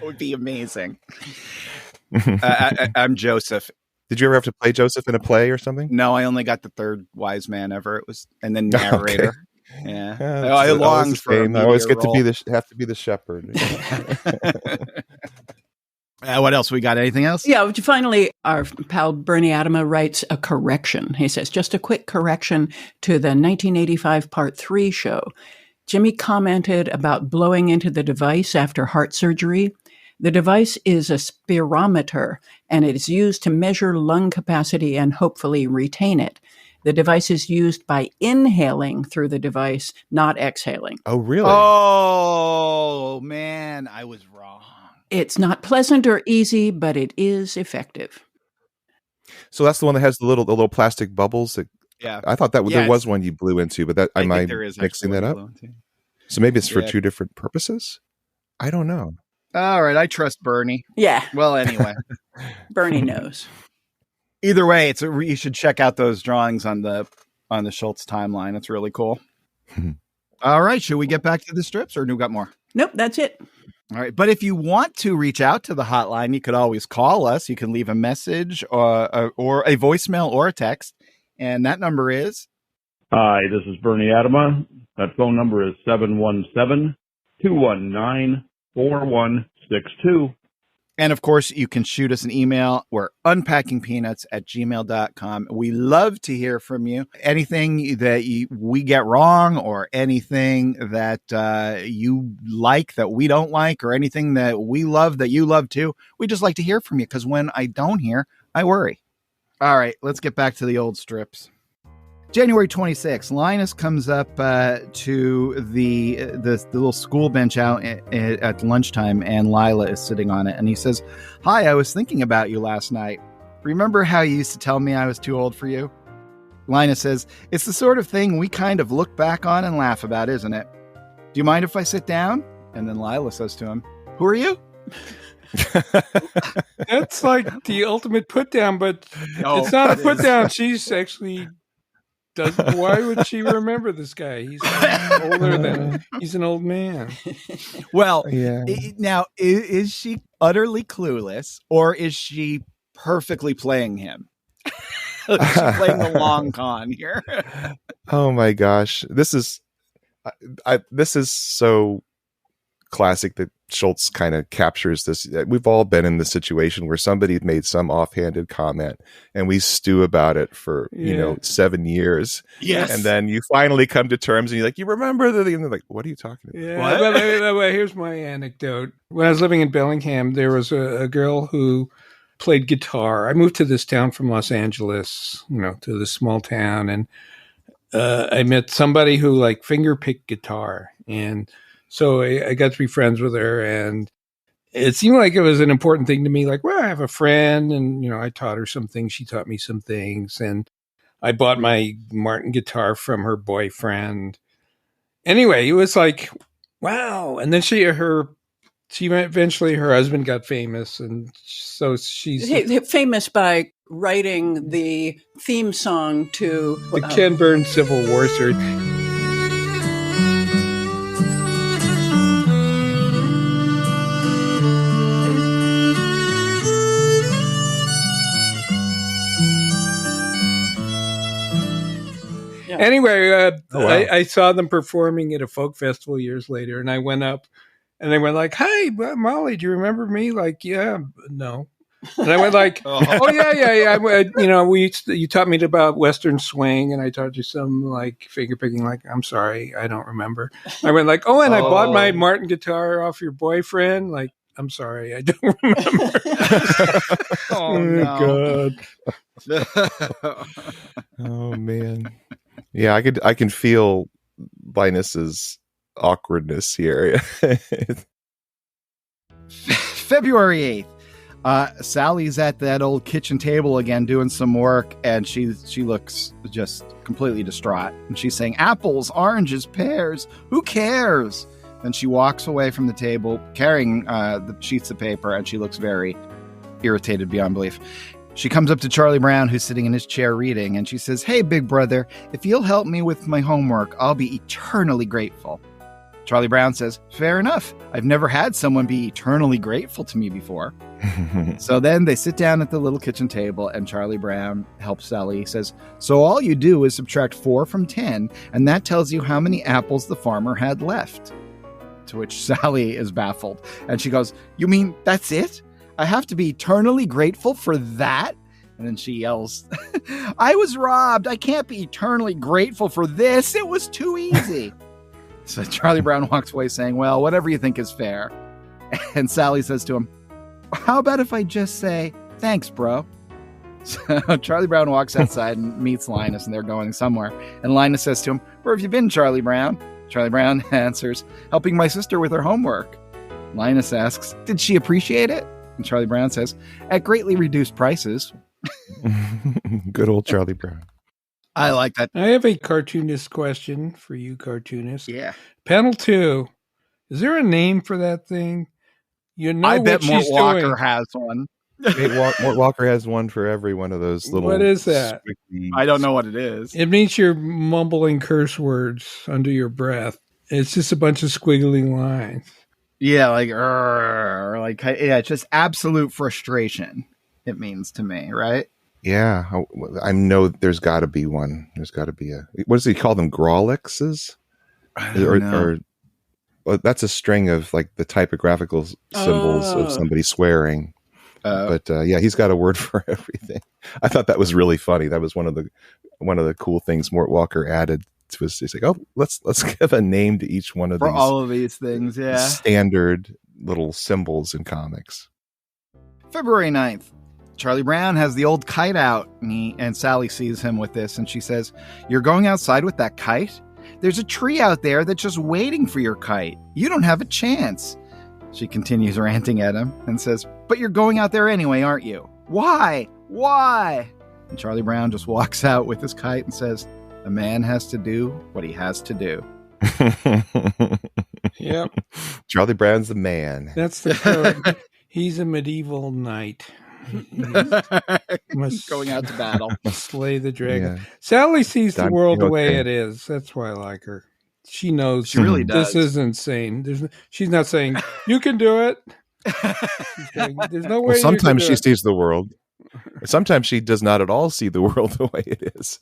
would be amazing. I'm Joseph. Did you ever have to play Joseph in a play or something? No, I only got the third wise man ever. It was, and then narrator. Okay. Yeah, I longed for. I always get to have to be the shepherd. What else? We got anything else? Yeah, finally, our pal Bernie Adama writes a correction. He says, just a quick correction to the 1985 Part 3 show. Jimmy commented about blowing into the device after heart surgery. The device is a spirometer, and it is used to measure lung capacity and hopefully retain it. The device is used by inhaling through the device, not exhaling. Oh, really? Oh, man, I was wrong. It's not pleasant or easy, but it is effective. So that's the one that has the little plastic bubbles. Yeah, I thought that there was one you blew into, but am I mixing that up? So maybe it's for two different purposes? I don't know. All right, I trust Bernie. Yeah. Well, anyway. Bernie knows. Either way, you should check out those drawings on the Schulz timeline. It's really cool. All right, should we get back to the strips, or do we got more? Nope, that's it. All right, but if you want to reach out to the hotline, you could always call us. You can leave a message or a voicemail or a text, and that number is... Hi, this is Bernie Adama. That phone number is 717-219-4162. And of course, you can shoot us an email. We're unpackingpeanuts@gmail.com. We love to hear from you. Anything that we get wrong, or anything that you like that we don't like, or anything that we love that you love too. We just like to hear from you, because when I don't hear, I worry. All right, let's get back to the old strips. January 26th, Linus comes up to the little school bench out at lunchtime, and Lila is sitting on it. And he says, "Hi, I was thinking about you last night. Remember how you used to tell me I was too old for you?" Linus says, "It's the sort of thing we kind of look back on and laugh about, isn't it? Do you mind if I sit down?" And then Lila says to him, "Who are you?" That's like the ultimate put down, but it's not a put down. She's actually... Why would she remember this guy? He's older than he's an old man. Well, yeah. Now, is she utterly clueless, or is she perfectly playing him? Is she playing the long con here? Oh my gosh, this is so classic that Schulz kind of captures this. We've all been in the situation where somebody made some offhanded comment and we stew about it for 7 years. Yes. And then you finally come to terms and you're like, you remember the thing? And they're like, what are you talking about? Yeah. Wait, here's my anecdote. When I was living in Bellingham, there was a girl who played guitar. I moved to this town from Los Angeles, to this small town, and I met somebody who finger picked guitar, and so I got to be friends with her, and it seemed like it was an important thing to me. I have a friend, and, I taught her some things. She taught me some things, and I bought my Martin guitar from her boyfriend. Anyway, it was like, wow. And then her eventually her husband got famous, and so she's famous by writing the theme song to the Ken Burns Civil War series. Yeah. Anyway, I saw them performing at a folk festival years later, and I went up, and they went like, "Hi, Molly, do you remember me?" Like, yeah, no. And I went like, "Oh yeah." You taught me about Western swing, and I taught you some like finger picking. Like, I'm sorry, I don't remember. I went like, "Oh, and I bought my Martin guitar off your boyfriend." Like, I'm sorry, I don't remember. Oh God. Oh man. Yeah, I can feel Linus's awkwardness here. February 8th. Sally's at that old kitchen table again doing some work, and she looks just completely distraught. And she's saying, apples, oranges, pears, who cares? Then she walks away from the table carrying the sheets of paper, and she looks very irritated beyond belief. She comes up to Charlie Brown, who's sitting in his chair reading, and she says, hey, big brother, if you'll help me with my homework, I'll be eternally grateful. Charlie Brown says, fair enough. I've never had someone be eternally grateful to me before. So then they sit down at the little kitchen table, and Charlie Brown helps Sally. He says, so all you do is subtract 4 from 10, and that tells you how many apples the farmer had left. To which Sally is baffled, and she goes, you mean that's it? I have to be eternally grateful for that? And then she yells, I was robbed. I can't be eternally grateful for this. It was too easy. So Charlie Brown walks away saying, well, whatever you think is fair. And Sally says to him, how about if I just say, thanks, bro? So Charlie Brown walks outside and meets Linus, and they're going somewhere. And Linus says to him, where have you been, Charlie Brown? Charlie Brown answers, helping my sister with her homework. Linus asks, did she appreciate it? And Charlie Brown says, at greatly reduced prices. Good old Charlie Brown. I like that. I have a cartoonist question for you, cartoonist. Yeah. Panel 2. Is there a name for that thing? You know, I bet Mort Walker doing. has one. Mort Walker has one for every one of those little. What is that? I don't know what it is. It means you're mumbling curse words under your breath. It's just a bunch of squiggly lines. Yeah, like, it's just absolute frustration. It means to me, right? Yeah, I know there's got to be one. There's got to be a. What does he call them? Grolixes? Or well, that's a string of like the typographical symbols of somebody swearing. But yeah, he's got a word for everything. I thought that was really funny. That was one of the cool things Mort Walker added to his. He's like, oh, let's give a name to each one of for these all of these things. Yeah, standard little symbols in comics. February 9th. Charlie Brown has the old kite out, and Sally sees him with this, and she says, you're going outside with that kite? There's a tree out there that's just waiting for your kite. You don't have a chance. She continues ranting at him and says, but you're going out there anyway, aren't you? Why? Why? And Charlie Brown just walks out with his kite and says, a man has to do what he has to do. Yep. Charlie Brown's the man. That's the code. He's a medieval knight. Must going out to battle, slay the dragon. Yeah. Sally sees the world the way okay. it is. That's why I like her. She knows. She really does. This is insane. She's not saying you can do it. Saying, there's no way. Well, sometimes she sees the world. Sometimes she does not at all see the world the way it is.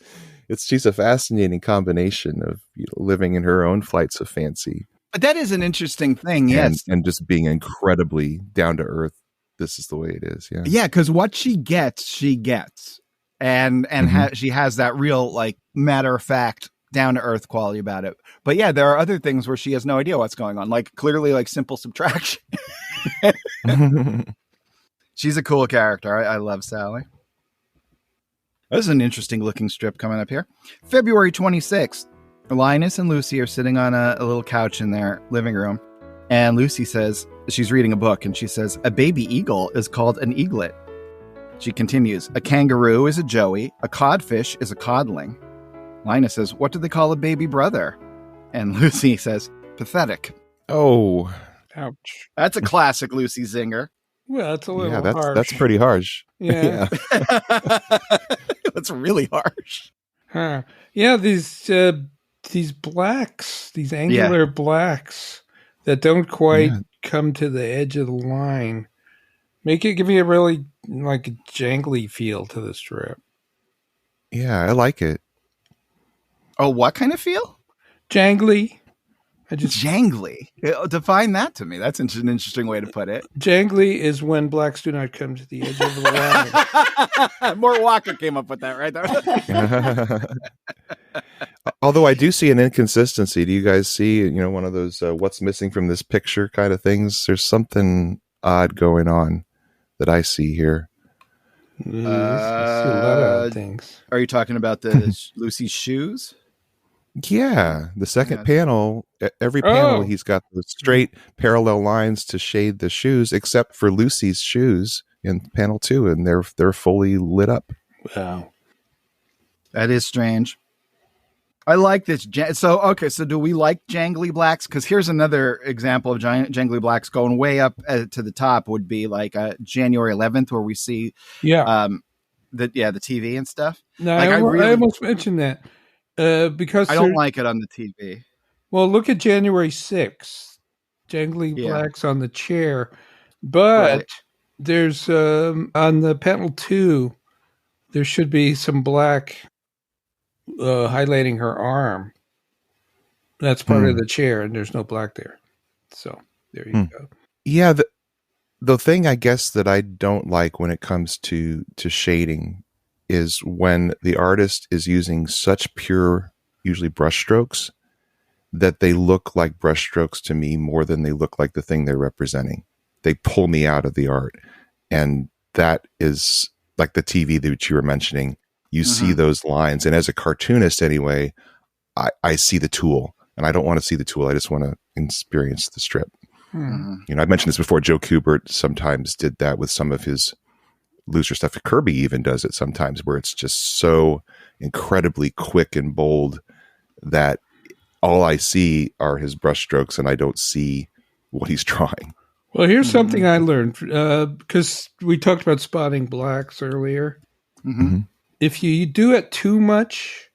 She's a fascinating combination of living in her own flights of fancy. But that is an interesting thing, yes, and just being incredibly down to earth. This is the way it is. Yeah. Yeah. Cause what she gets. And she has that real, like, matter of fact, down to earth quality about it. But yeah, there are other things where she has no idea what's going on. Like clearly like simple subtraction. She's a cool character. I love Sally. This is an interesting looking strip coming up here. February 26th. Linus and Lucy are sitting on a little couch in their living room. And Lucy says, she's reading a book, and she says, a baby eagle is called an eaglet. She continues, a kangaroo is a joey, a codfish is a codling. Linus says, what do they call a baby brother? And Lucy says, pathetic. Oh. Ouch. That's a classic Lucy zinger. Well, it's a little Yeah, harsh. that's pretty harsh. Yeah. That's really harsh. Huh. Yeah, these blacks, these angular blacks that don't quite come to the edge of the line, give me a really like a jangly feel to the strip. Yeah, I like it. Oh, what kind of feel? Jangly. Jangly. Define that to me. That's an interesting way to put it. Jangly is when blacks do not come to the edge of the line. Mort Walker came up with that right there. Although I do see an inconsistency. Do you guys see, one of those what's missing from this picture kind of things? There's something odd going on that I see here. I see a lot of odd things. Are you talking about the Lucy's shoes? Yeah, the second panel, every panel, he's got the straight parallel lines to shade the shoes, except for Lucy's shoes in panel 2, and they're fully lit up. Wow, that is strange. I like this. So do we like Jangly Blacks? Because here's another example of Jangly Blacks going way up to the top. Would be like January 11th, where we see the TV and stuff. No, like, I almost mentioned that. Because I don't like it on the TV. Well, look at January 6th. Jangly Black's on the chair. But there's on the panel 2, there should be some black highlighting her arm. That's part of the chair, and there's no black there. So there you go. Yeah, the thing I guess that I don't like when it comes to shading is when the artist is using such pure, usually brush strokes, that they look like brush strokes to me more than they look like the thing they're representing. They pull me out of the art. And that is like the TV that you were mentioning. You see those lines. And as a cartoonist anyway, I see the tool. And I don't want to see the tool. I just want to experience the strip. I mentioned this before. Joe Kubert sometimes did that with some of his looser stuff. Kirby even does it sometimes, where it's just so incredibly quick and bold that all I see are his brush strokes and I don't see what he's drawing. Well, here's something I learned because we talked about spotting blacks earlier. If you do it too much,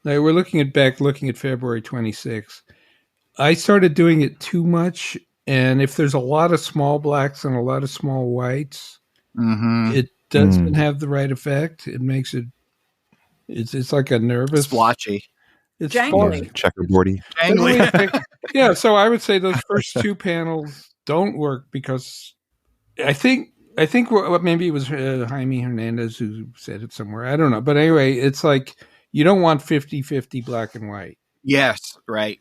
like we're looking at February 26th, I started doing it too much. And if there's a lot of small blacks and a lot of small whites, it doesn't have the right effect. It makes it. It's like a nervous splotchy. It's jangly, checkerboardy. Jangly. Yeah, so I would say those first 2 panels don't work because I think what maybe it was Jaime Hernandez who said it somewhere. I don't know, but anyway, it's like you don't want 50-50 black and white. Yes, right.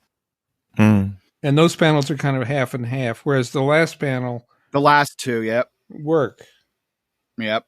And those panels are kind of half and half, whereas the last 2, work. Yep.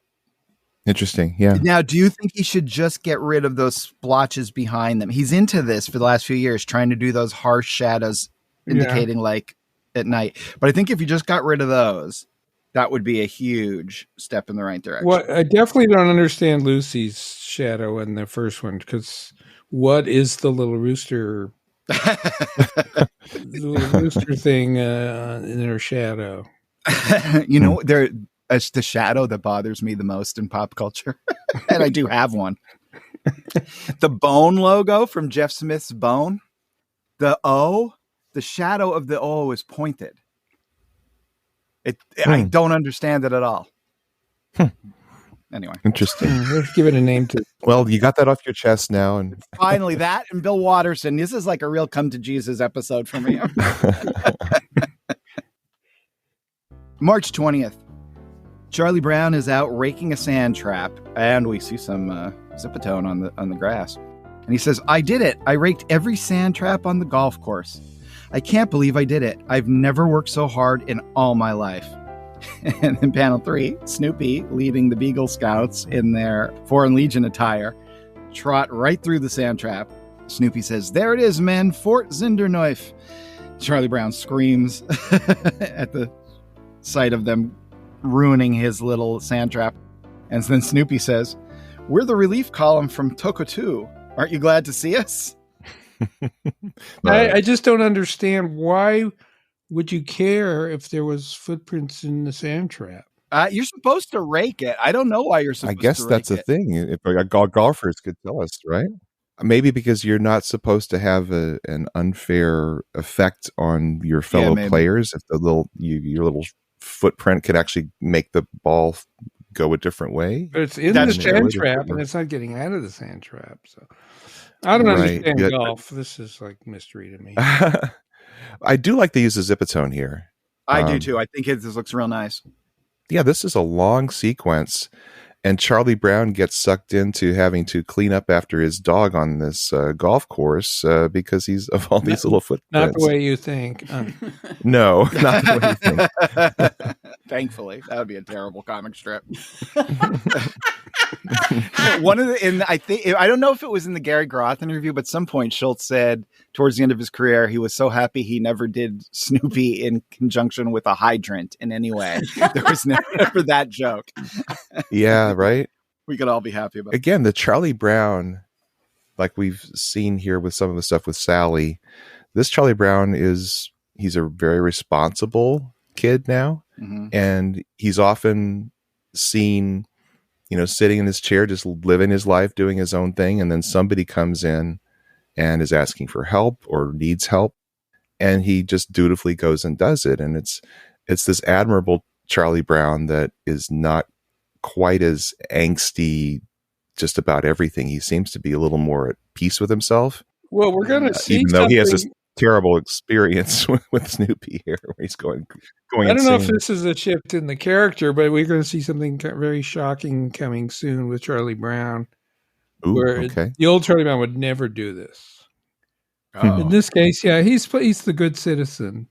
Interesting. Yeah. Now, do you think he should just get rid of those splotches behind them? He's into this for the last few years, trying to do those harsh shadows indicating like at night. But I think if you just got rid of those, that would be a huge step in the right direction. Well, I definitely don't understand Lucy's shadow in the first one, because what is the little rooster the little rooster thing in her shadow? It's the shadow that bothers me the most in pop culture. And I do have one. The Bone logo from Jeff Smith's Bone. The shadow of the O is pointed. I don't understand it at all. Anyway. Interesting. Let's give it a name too. Well, you got that off your chest now. And finally, that and Bill Watterson. This is like a real come to Jesus episode for me. March 20th. Charlie Brown is out raking a sand trap, and we see some zipatone on the grass. And he says, "I did it. I raked every sand trap on the golf course. I can't believe I did it. I've never worked so hard in all my life." And in panel 3, Snoopy, leading the Beagle Scouts in their Foreign Legion attire, trot right through the sand trap. Snoopy says, "There it is, men, Fort Zinderneuf." Charlie Brown screams at the sight of them ruining his little sand trap. And then Snoopy says, "We're the relief column from Tokotu. Aren't you glad to see us?" I just don't understand why would you care if there was footprints in the sand trap? You're supposed to rake it. I don't know why you're I supposed guess to that's rake a it. thing. If golfers could tell us, right? Maybe because you're not supposed to have an unfair effect on your fellow players. If the your little footprint could actually make the ball go a different way. But it's in the sand trap, and it's not getting out of the sand trap. So I don't understand golf. This is like mystery to me. I do like to use the Zipatone here. I do too. I think this looks real nice. Yeah, this is a long sequence, and Charlie Brown gets sucked into having to clean up after his dog on this golf course because he's of all these little footprints. Not the way you think. No, not the way you think. Thankfully, that would be a terrible comic strip. One of the, I don't know if it was in the Gary Groth interview, but at some point Schulz said towards the end of his career, he was so happy he never did Snoopy in conjunction with a hydrant in any way. There was never that joke. Yeah, right. We could all be happy about it. Again, the Charlie Brown, like we've seen here with some of the stuff with Sally, this Charlie Brown he's a very responsible kid now. Mm-hmm. And he's often seen, sitting in his chair, just living his life, doing his own thing. And then somebody comes in and is asking for help or needs help. And he just dutifully goes and does it. And it's this admirable Charlie Brown that is not quite as angsty just about everything. He seems to be a little more at peace with himself. Well, we're going to see even though he has this terrible experience with Snoopy here, where he's going. I don't know if this is a shift in the character, but we're going to see something very shocking coming soon with Charlie Brown. Ooh, where okay. The old Charlie Brown would never do this. Oh. In this case, yeah, he's the good citizen,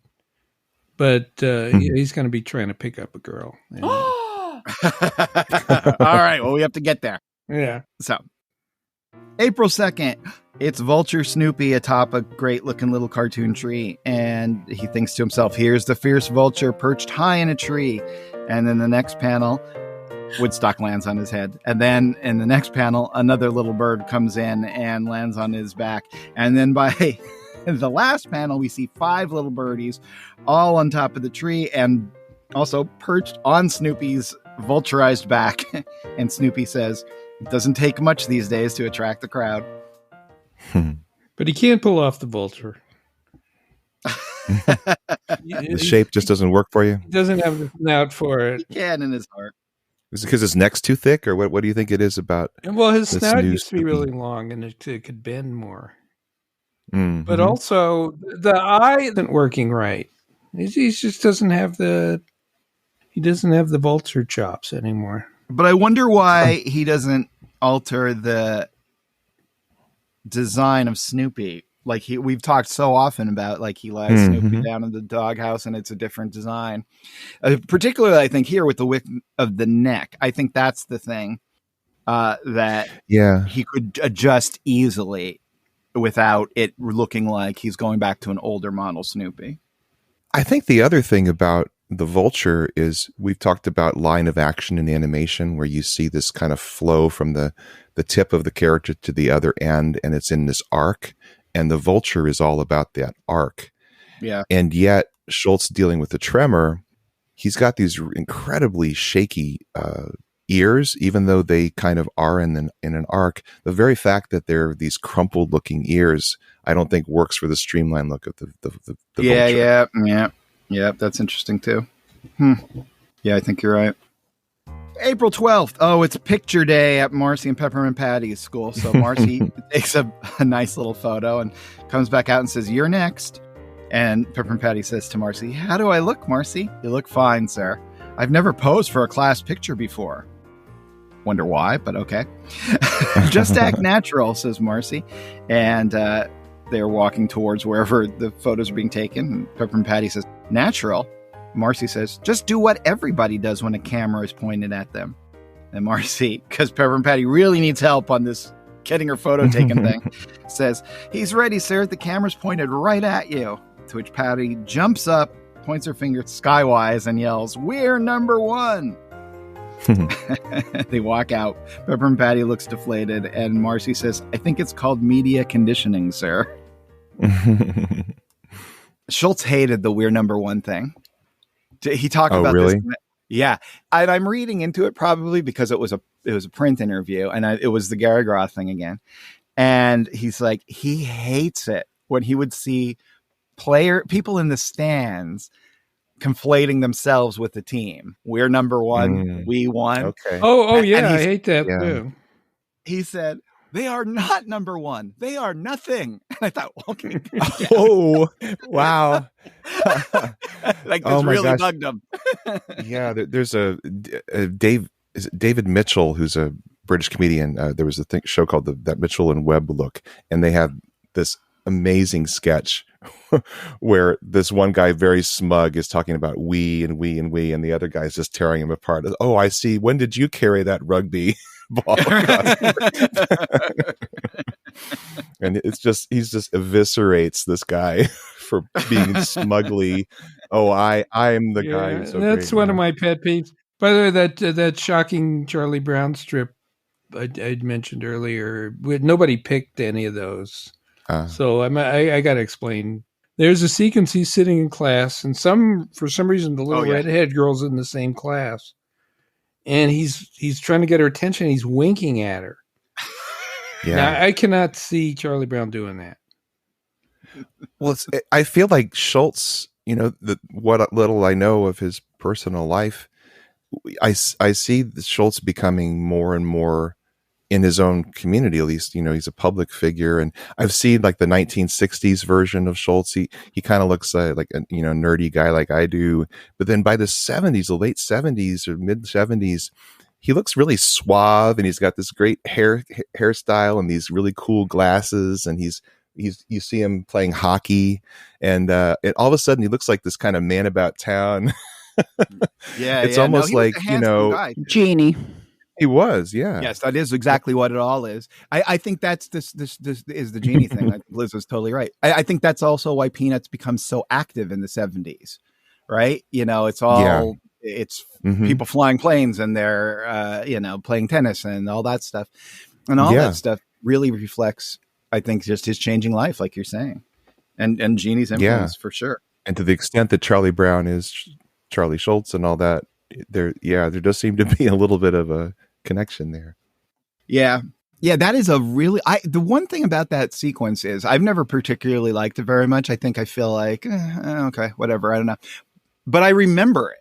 but he's going to be trying to pick up a girl. All right, well, we have to get there. Yeah. So, April 2nd, it's Vulture Snoopy atop a great-looking little cartoon tree, and he thinks to himself, here's the fierce vulture perched high in a tree. And then the next panel, Woodstock lands on his head. And then in the next panel, another little bird comes in and lands on his back. And then by the last panel, we see 5 little birdies all on top of the tree and also perched on Snoopy's vulturized back. And Snoopy says, it doesn't take much these days to attract the crowd. But he can't pull off the vulture. The shape just doesn't work for you? He doesn't have the snout for it. He can in his heart. Is it because his neck's too thick, or what do you think it is about? Well, his snout used to be really long, and it could bend more. Mm-hmm. But also, the eye isn't working right. He just doesn't have the vulture chops anymore. But I wonder why he doesn't alter the design of Snoopy. Like we've talked so often about, like he lies Snoopy down in the doghouse and it's a different design. Particularly, I think here with the width of the neck, I think that's the thing that he could adjust easily without it looking like he's going back to an older model Snoopy. I think the other thing about the vulture is we've talked about line of action in animation where you see this kind of flow from the tip of the character to the other end, and it's in this arc. And the vulture is all about that arc. Yeah. And yet Schulz, dealing with the tremor, he's got these incredibly shaky ears, even though they kind of are in an arc. The very fact that they're these crumpled looking ears, I don't think works for the streamlined look of the vulture. Yeah. That's interesting too. Yeah, I think you're right. April 12th. Oh, it's picture day at Marcy and Peppermint Patty's school. So Marcy takes a nice little photo and comes back out and says, "You're next." And Peppermint Patty says to Marcy, "How do I look, Marcy?" "You look fine, sir. I've never posed for a class picture before." Wonder why, but okay. "Just act natural," says Marcy. And they're walking towards wherever the photos are being taken. And Peppermint Patty says, "Natural?" Marcy says, "Just do what everybody does when a camera is pointed at them." And Marcy, because Peppermint Patty really needs help on this getting her photo taken thing, says, "He's ready, sir. The camera's pointed right at you." To which Patty jumps up, points her finger skywise, and yells, "We're number one." They walk out. Peppermint Patty looks deflated, and Marcy says, "I think it's called media conditioning, sir." Schulz hated the "we're number one" thing. He talked about really? this. Yeah. And I'm reading into it probably because it was a print interview, and it was the Gary Groth thing again. And he's like, he hates it when he would see people in the stands conflating themselves with the team. We're number one. We won. Okay. Oh yeah, I hate that too. He said, they are not number one. They are nothing. And I thought, okay. Oh, wow. Like this really bugged him. Yeah, there's a David Mitchell, who's a British comedian. There was a show called that Mitchell and Webb Look, and they have this amazing sketch where this one guy, very smug, is talking about we, and the other guy is just tearing him apart. Oh, I see. When did you carry that rugby ball? And it's just, he just eviscerates this guy for being smugly. Oh, I'm the guy. Who's so that's great one of my pet peeves. By the way, that shocking Charlie Brown strip I'd mentioned earlier, nobody picked any of those. So I got to explain. There's a sequence he's sitting in class, and for some reason the little redhead girl's in the same class, and he's trying to get her attention. He's winking at her. Yeah, now, I cannot see Charlie Brown doing that. Well, I feel like Schulz, what little I know of his personal life, I see Schulz becoming more and more in his own community. At least, he's a public figure, and I've seen like the 1960s version of Schulz. He kind of looks like a nerdy guy like I do, but then by the 70s, the late 70s or mid 70s, he looks really suave, and he's got this great hairstyle and these really cool glasses, and you see him playing hockey, and all of a sudden he looks like this kind of man about town. It's almost like Genie. He was, yeah. Yes, that is exactly what it all is. I think that's this is the Genie thing. I think Liz was totally right. I think that's also why Peanuts becomes so active in the 70s, right? It's all it's people flying planes, and they're playing tennis and all that stuff, and all that stuff really reflects, I think, just his changing life, like you're saying, and Genie's influence for sure. And to the extent that Charlie Brown is Charlie Schulz and all that, there does seem to be a little bit of a connection there. Yeah, that is a really. The one thing about that sequence is I've never particularly liked it very much. I think I feel like okay, whatever. I don't know, but I remember it.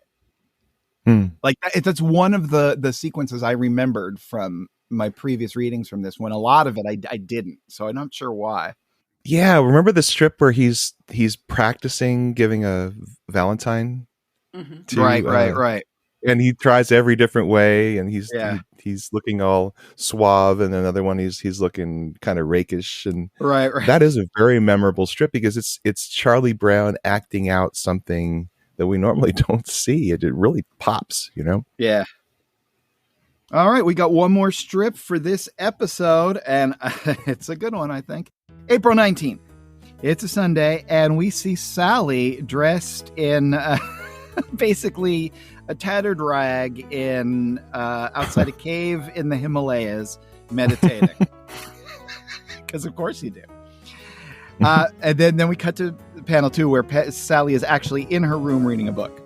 Like that's one of the sequences I remembered from my previous readings from this. When a lot of it I didn't, so I'm not sure why. Yeah, remember the strip where he's practicing giving a Valentine? To, right. And he tries every different way, and he's looking all suave, and another one he's looking kind of rakish, and right. That is a very memorable strip because it's Charlie Brown acting out something that we normally don't see. It really pops, Yeah. All right, we got one more strip for this episode, and it's a good one, I think. April 19th. It's a Sunday, and we see Sally dressed in basically a tattered rag in outside a cave in the Himalayas, meditating. Because of course you do. And then we cut to panel 2 where Sally is actually in her room reading a book.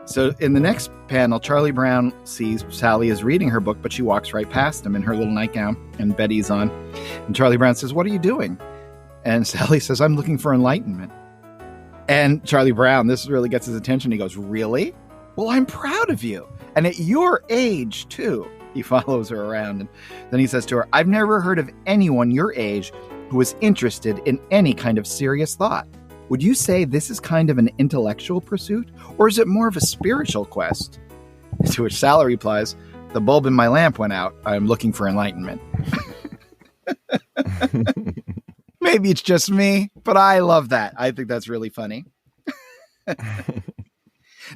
So in the next panel, Charlie Brown sees Sally is reading her book, but she walks right past him in her little nightgown, and Betty's on. And Charlie Brown says, "What are you doing?" And Sally says, "I'm looking for enlightenment." And Charlie Brown, this really gets his attention. He goes, "Really? Well, I'm proud of you. And at your age, too." He follows her around. And then he says to her, "I've never heard of anyone your age who is interested in any kind of serious thought. Would you say this is kind of an intellectual pursuit, or is it more of a spiritual quest?" To which Sally replies, "The bulb in my lamp went out. I'm looking for enlightenment." Maybe it's just me, but I love that. I think that's really funny.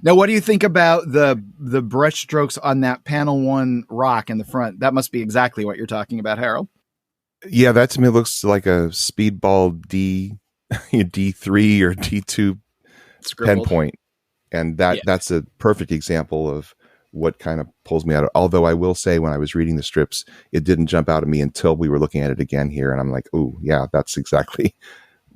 Now, what do you think about the brush strokes on that panel 1 rock in the front? That must be exactly what you're talking about, Harold. Yeah, that to me looks like a speedball D3 or D2 pen point. And that's a perfect example of what kind of pulls me out. Although I will say, when I was reading the strips, it didn't jump out at me until we were looking at it again here. And I'm like, oh, yeah, that's exactly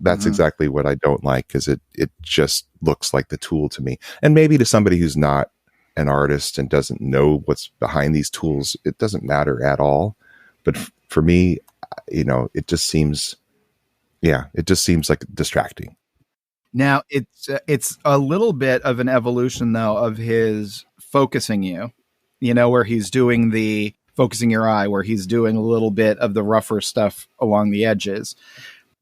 That's exactly what I don't like, because it just looks like the tool to me. And maybe to somebody who's not an artist and doesn't know what's behind these tools, it doesn't matter at all. But for me, it just seems like distracting. Now it's a little bit of an evolution though of his focusing you, where he's doing the focusing your eye, where he's doing a little bit of the rougher stuff along the edges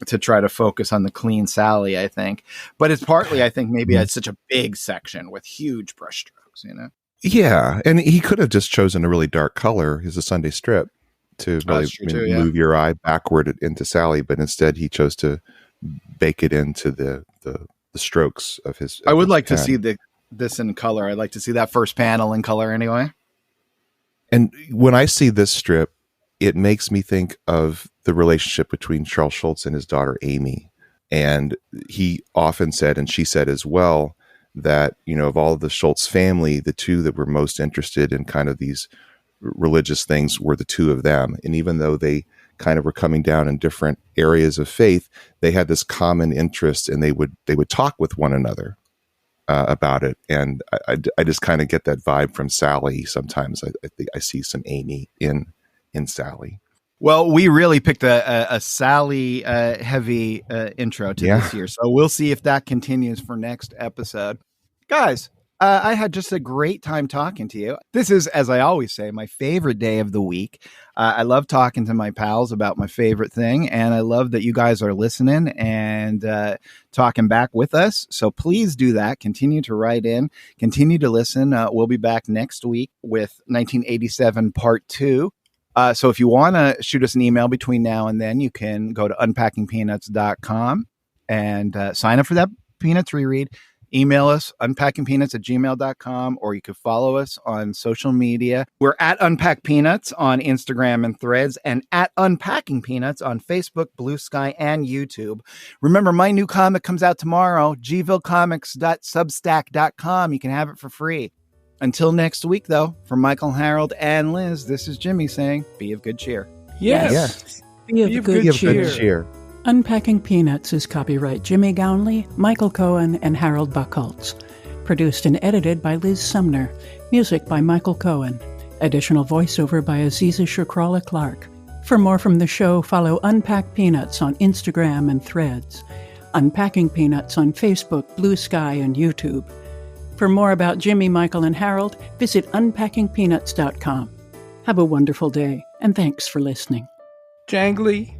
to try to focus on the clean Sally, I think. But it's partly, I think, maybe it's such a big section with huge brushstrokes, Yeah, and he could have just chosen a really dark color as a Sunday strip to really move your eye backward into Sally, but instead he chose to bake it into the strokes of his. I would like to see this in color. I'd like to see that first panel in color anyway. And when I see this strip, it makes me think of the relationship between Charles Schulz and his daughter, Amy. And he often said, and she said as well, that, of all of the Schulz family, the two that were most interested in kind of these religious things were the two of them. And even though they kind of were coming down in different areas of faith, they had this common interest, and they would talk with one another about it. And I just kind of get that vibe from Sally. Sometimes I think I see some Amy in Sally. Well, we really picked a Sally heavy intro to this year. So we'll see if that continues for next episode. Guys, I had just a great time talking to you. This is, as I always say, my favorite day of the week. I love talking to my pals about my favorite thing, and I love that you guys are listening and talking back with us. So please do that. Continue to write in. Continue to listen. We'll be back next week with 1987 Part 2. So if you want to shoot us an email between now and then, you can go to unpackingpeanuts.com and sign up for that Peanuts reread. Email us, unpackingpeanuts@gmail.com, or you could follow us on social media. We're at Unpack Peanuts on Instagram and Threads, and at Unpacking Peanuts on Facebook, Blue Sky, and YouTube. Remember, my new comic comes out tomorrow, gvillecomics.substack.com. You can have it for free. Until next week, though, from Michael, Harold, and Liz, this is Jimmy saying, be of good cheer. Yes. Be of good cheer. Unpacking Peanuts is copyright Jimmy Gownley, Michael Cohen, and Harold Buchholz. Produced and edited by Liz Sumner. Music by Michael Cohen. Additional voiceover by Aziza Shakrala Clark. For more from the show, follow Unpack Peanuts on Instagram and Threads. Unpacking Peanuts on Facebook, Blue Sky, and YouTube. For more about Jimmy, Michael, and Harold, visit unpackingpeanuts.com. Have a wonderful day, and thanks for listening. Jangly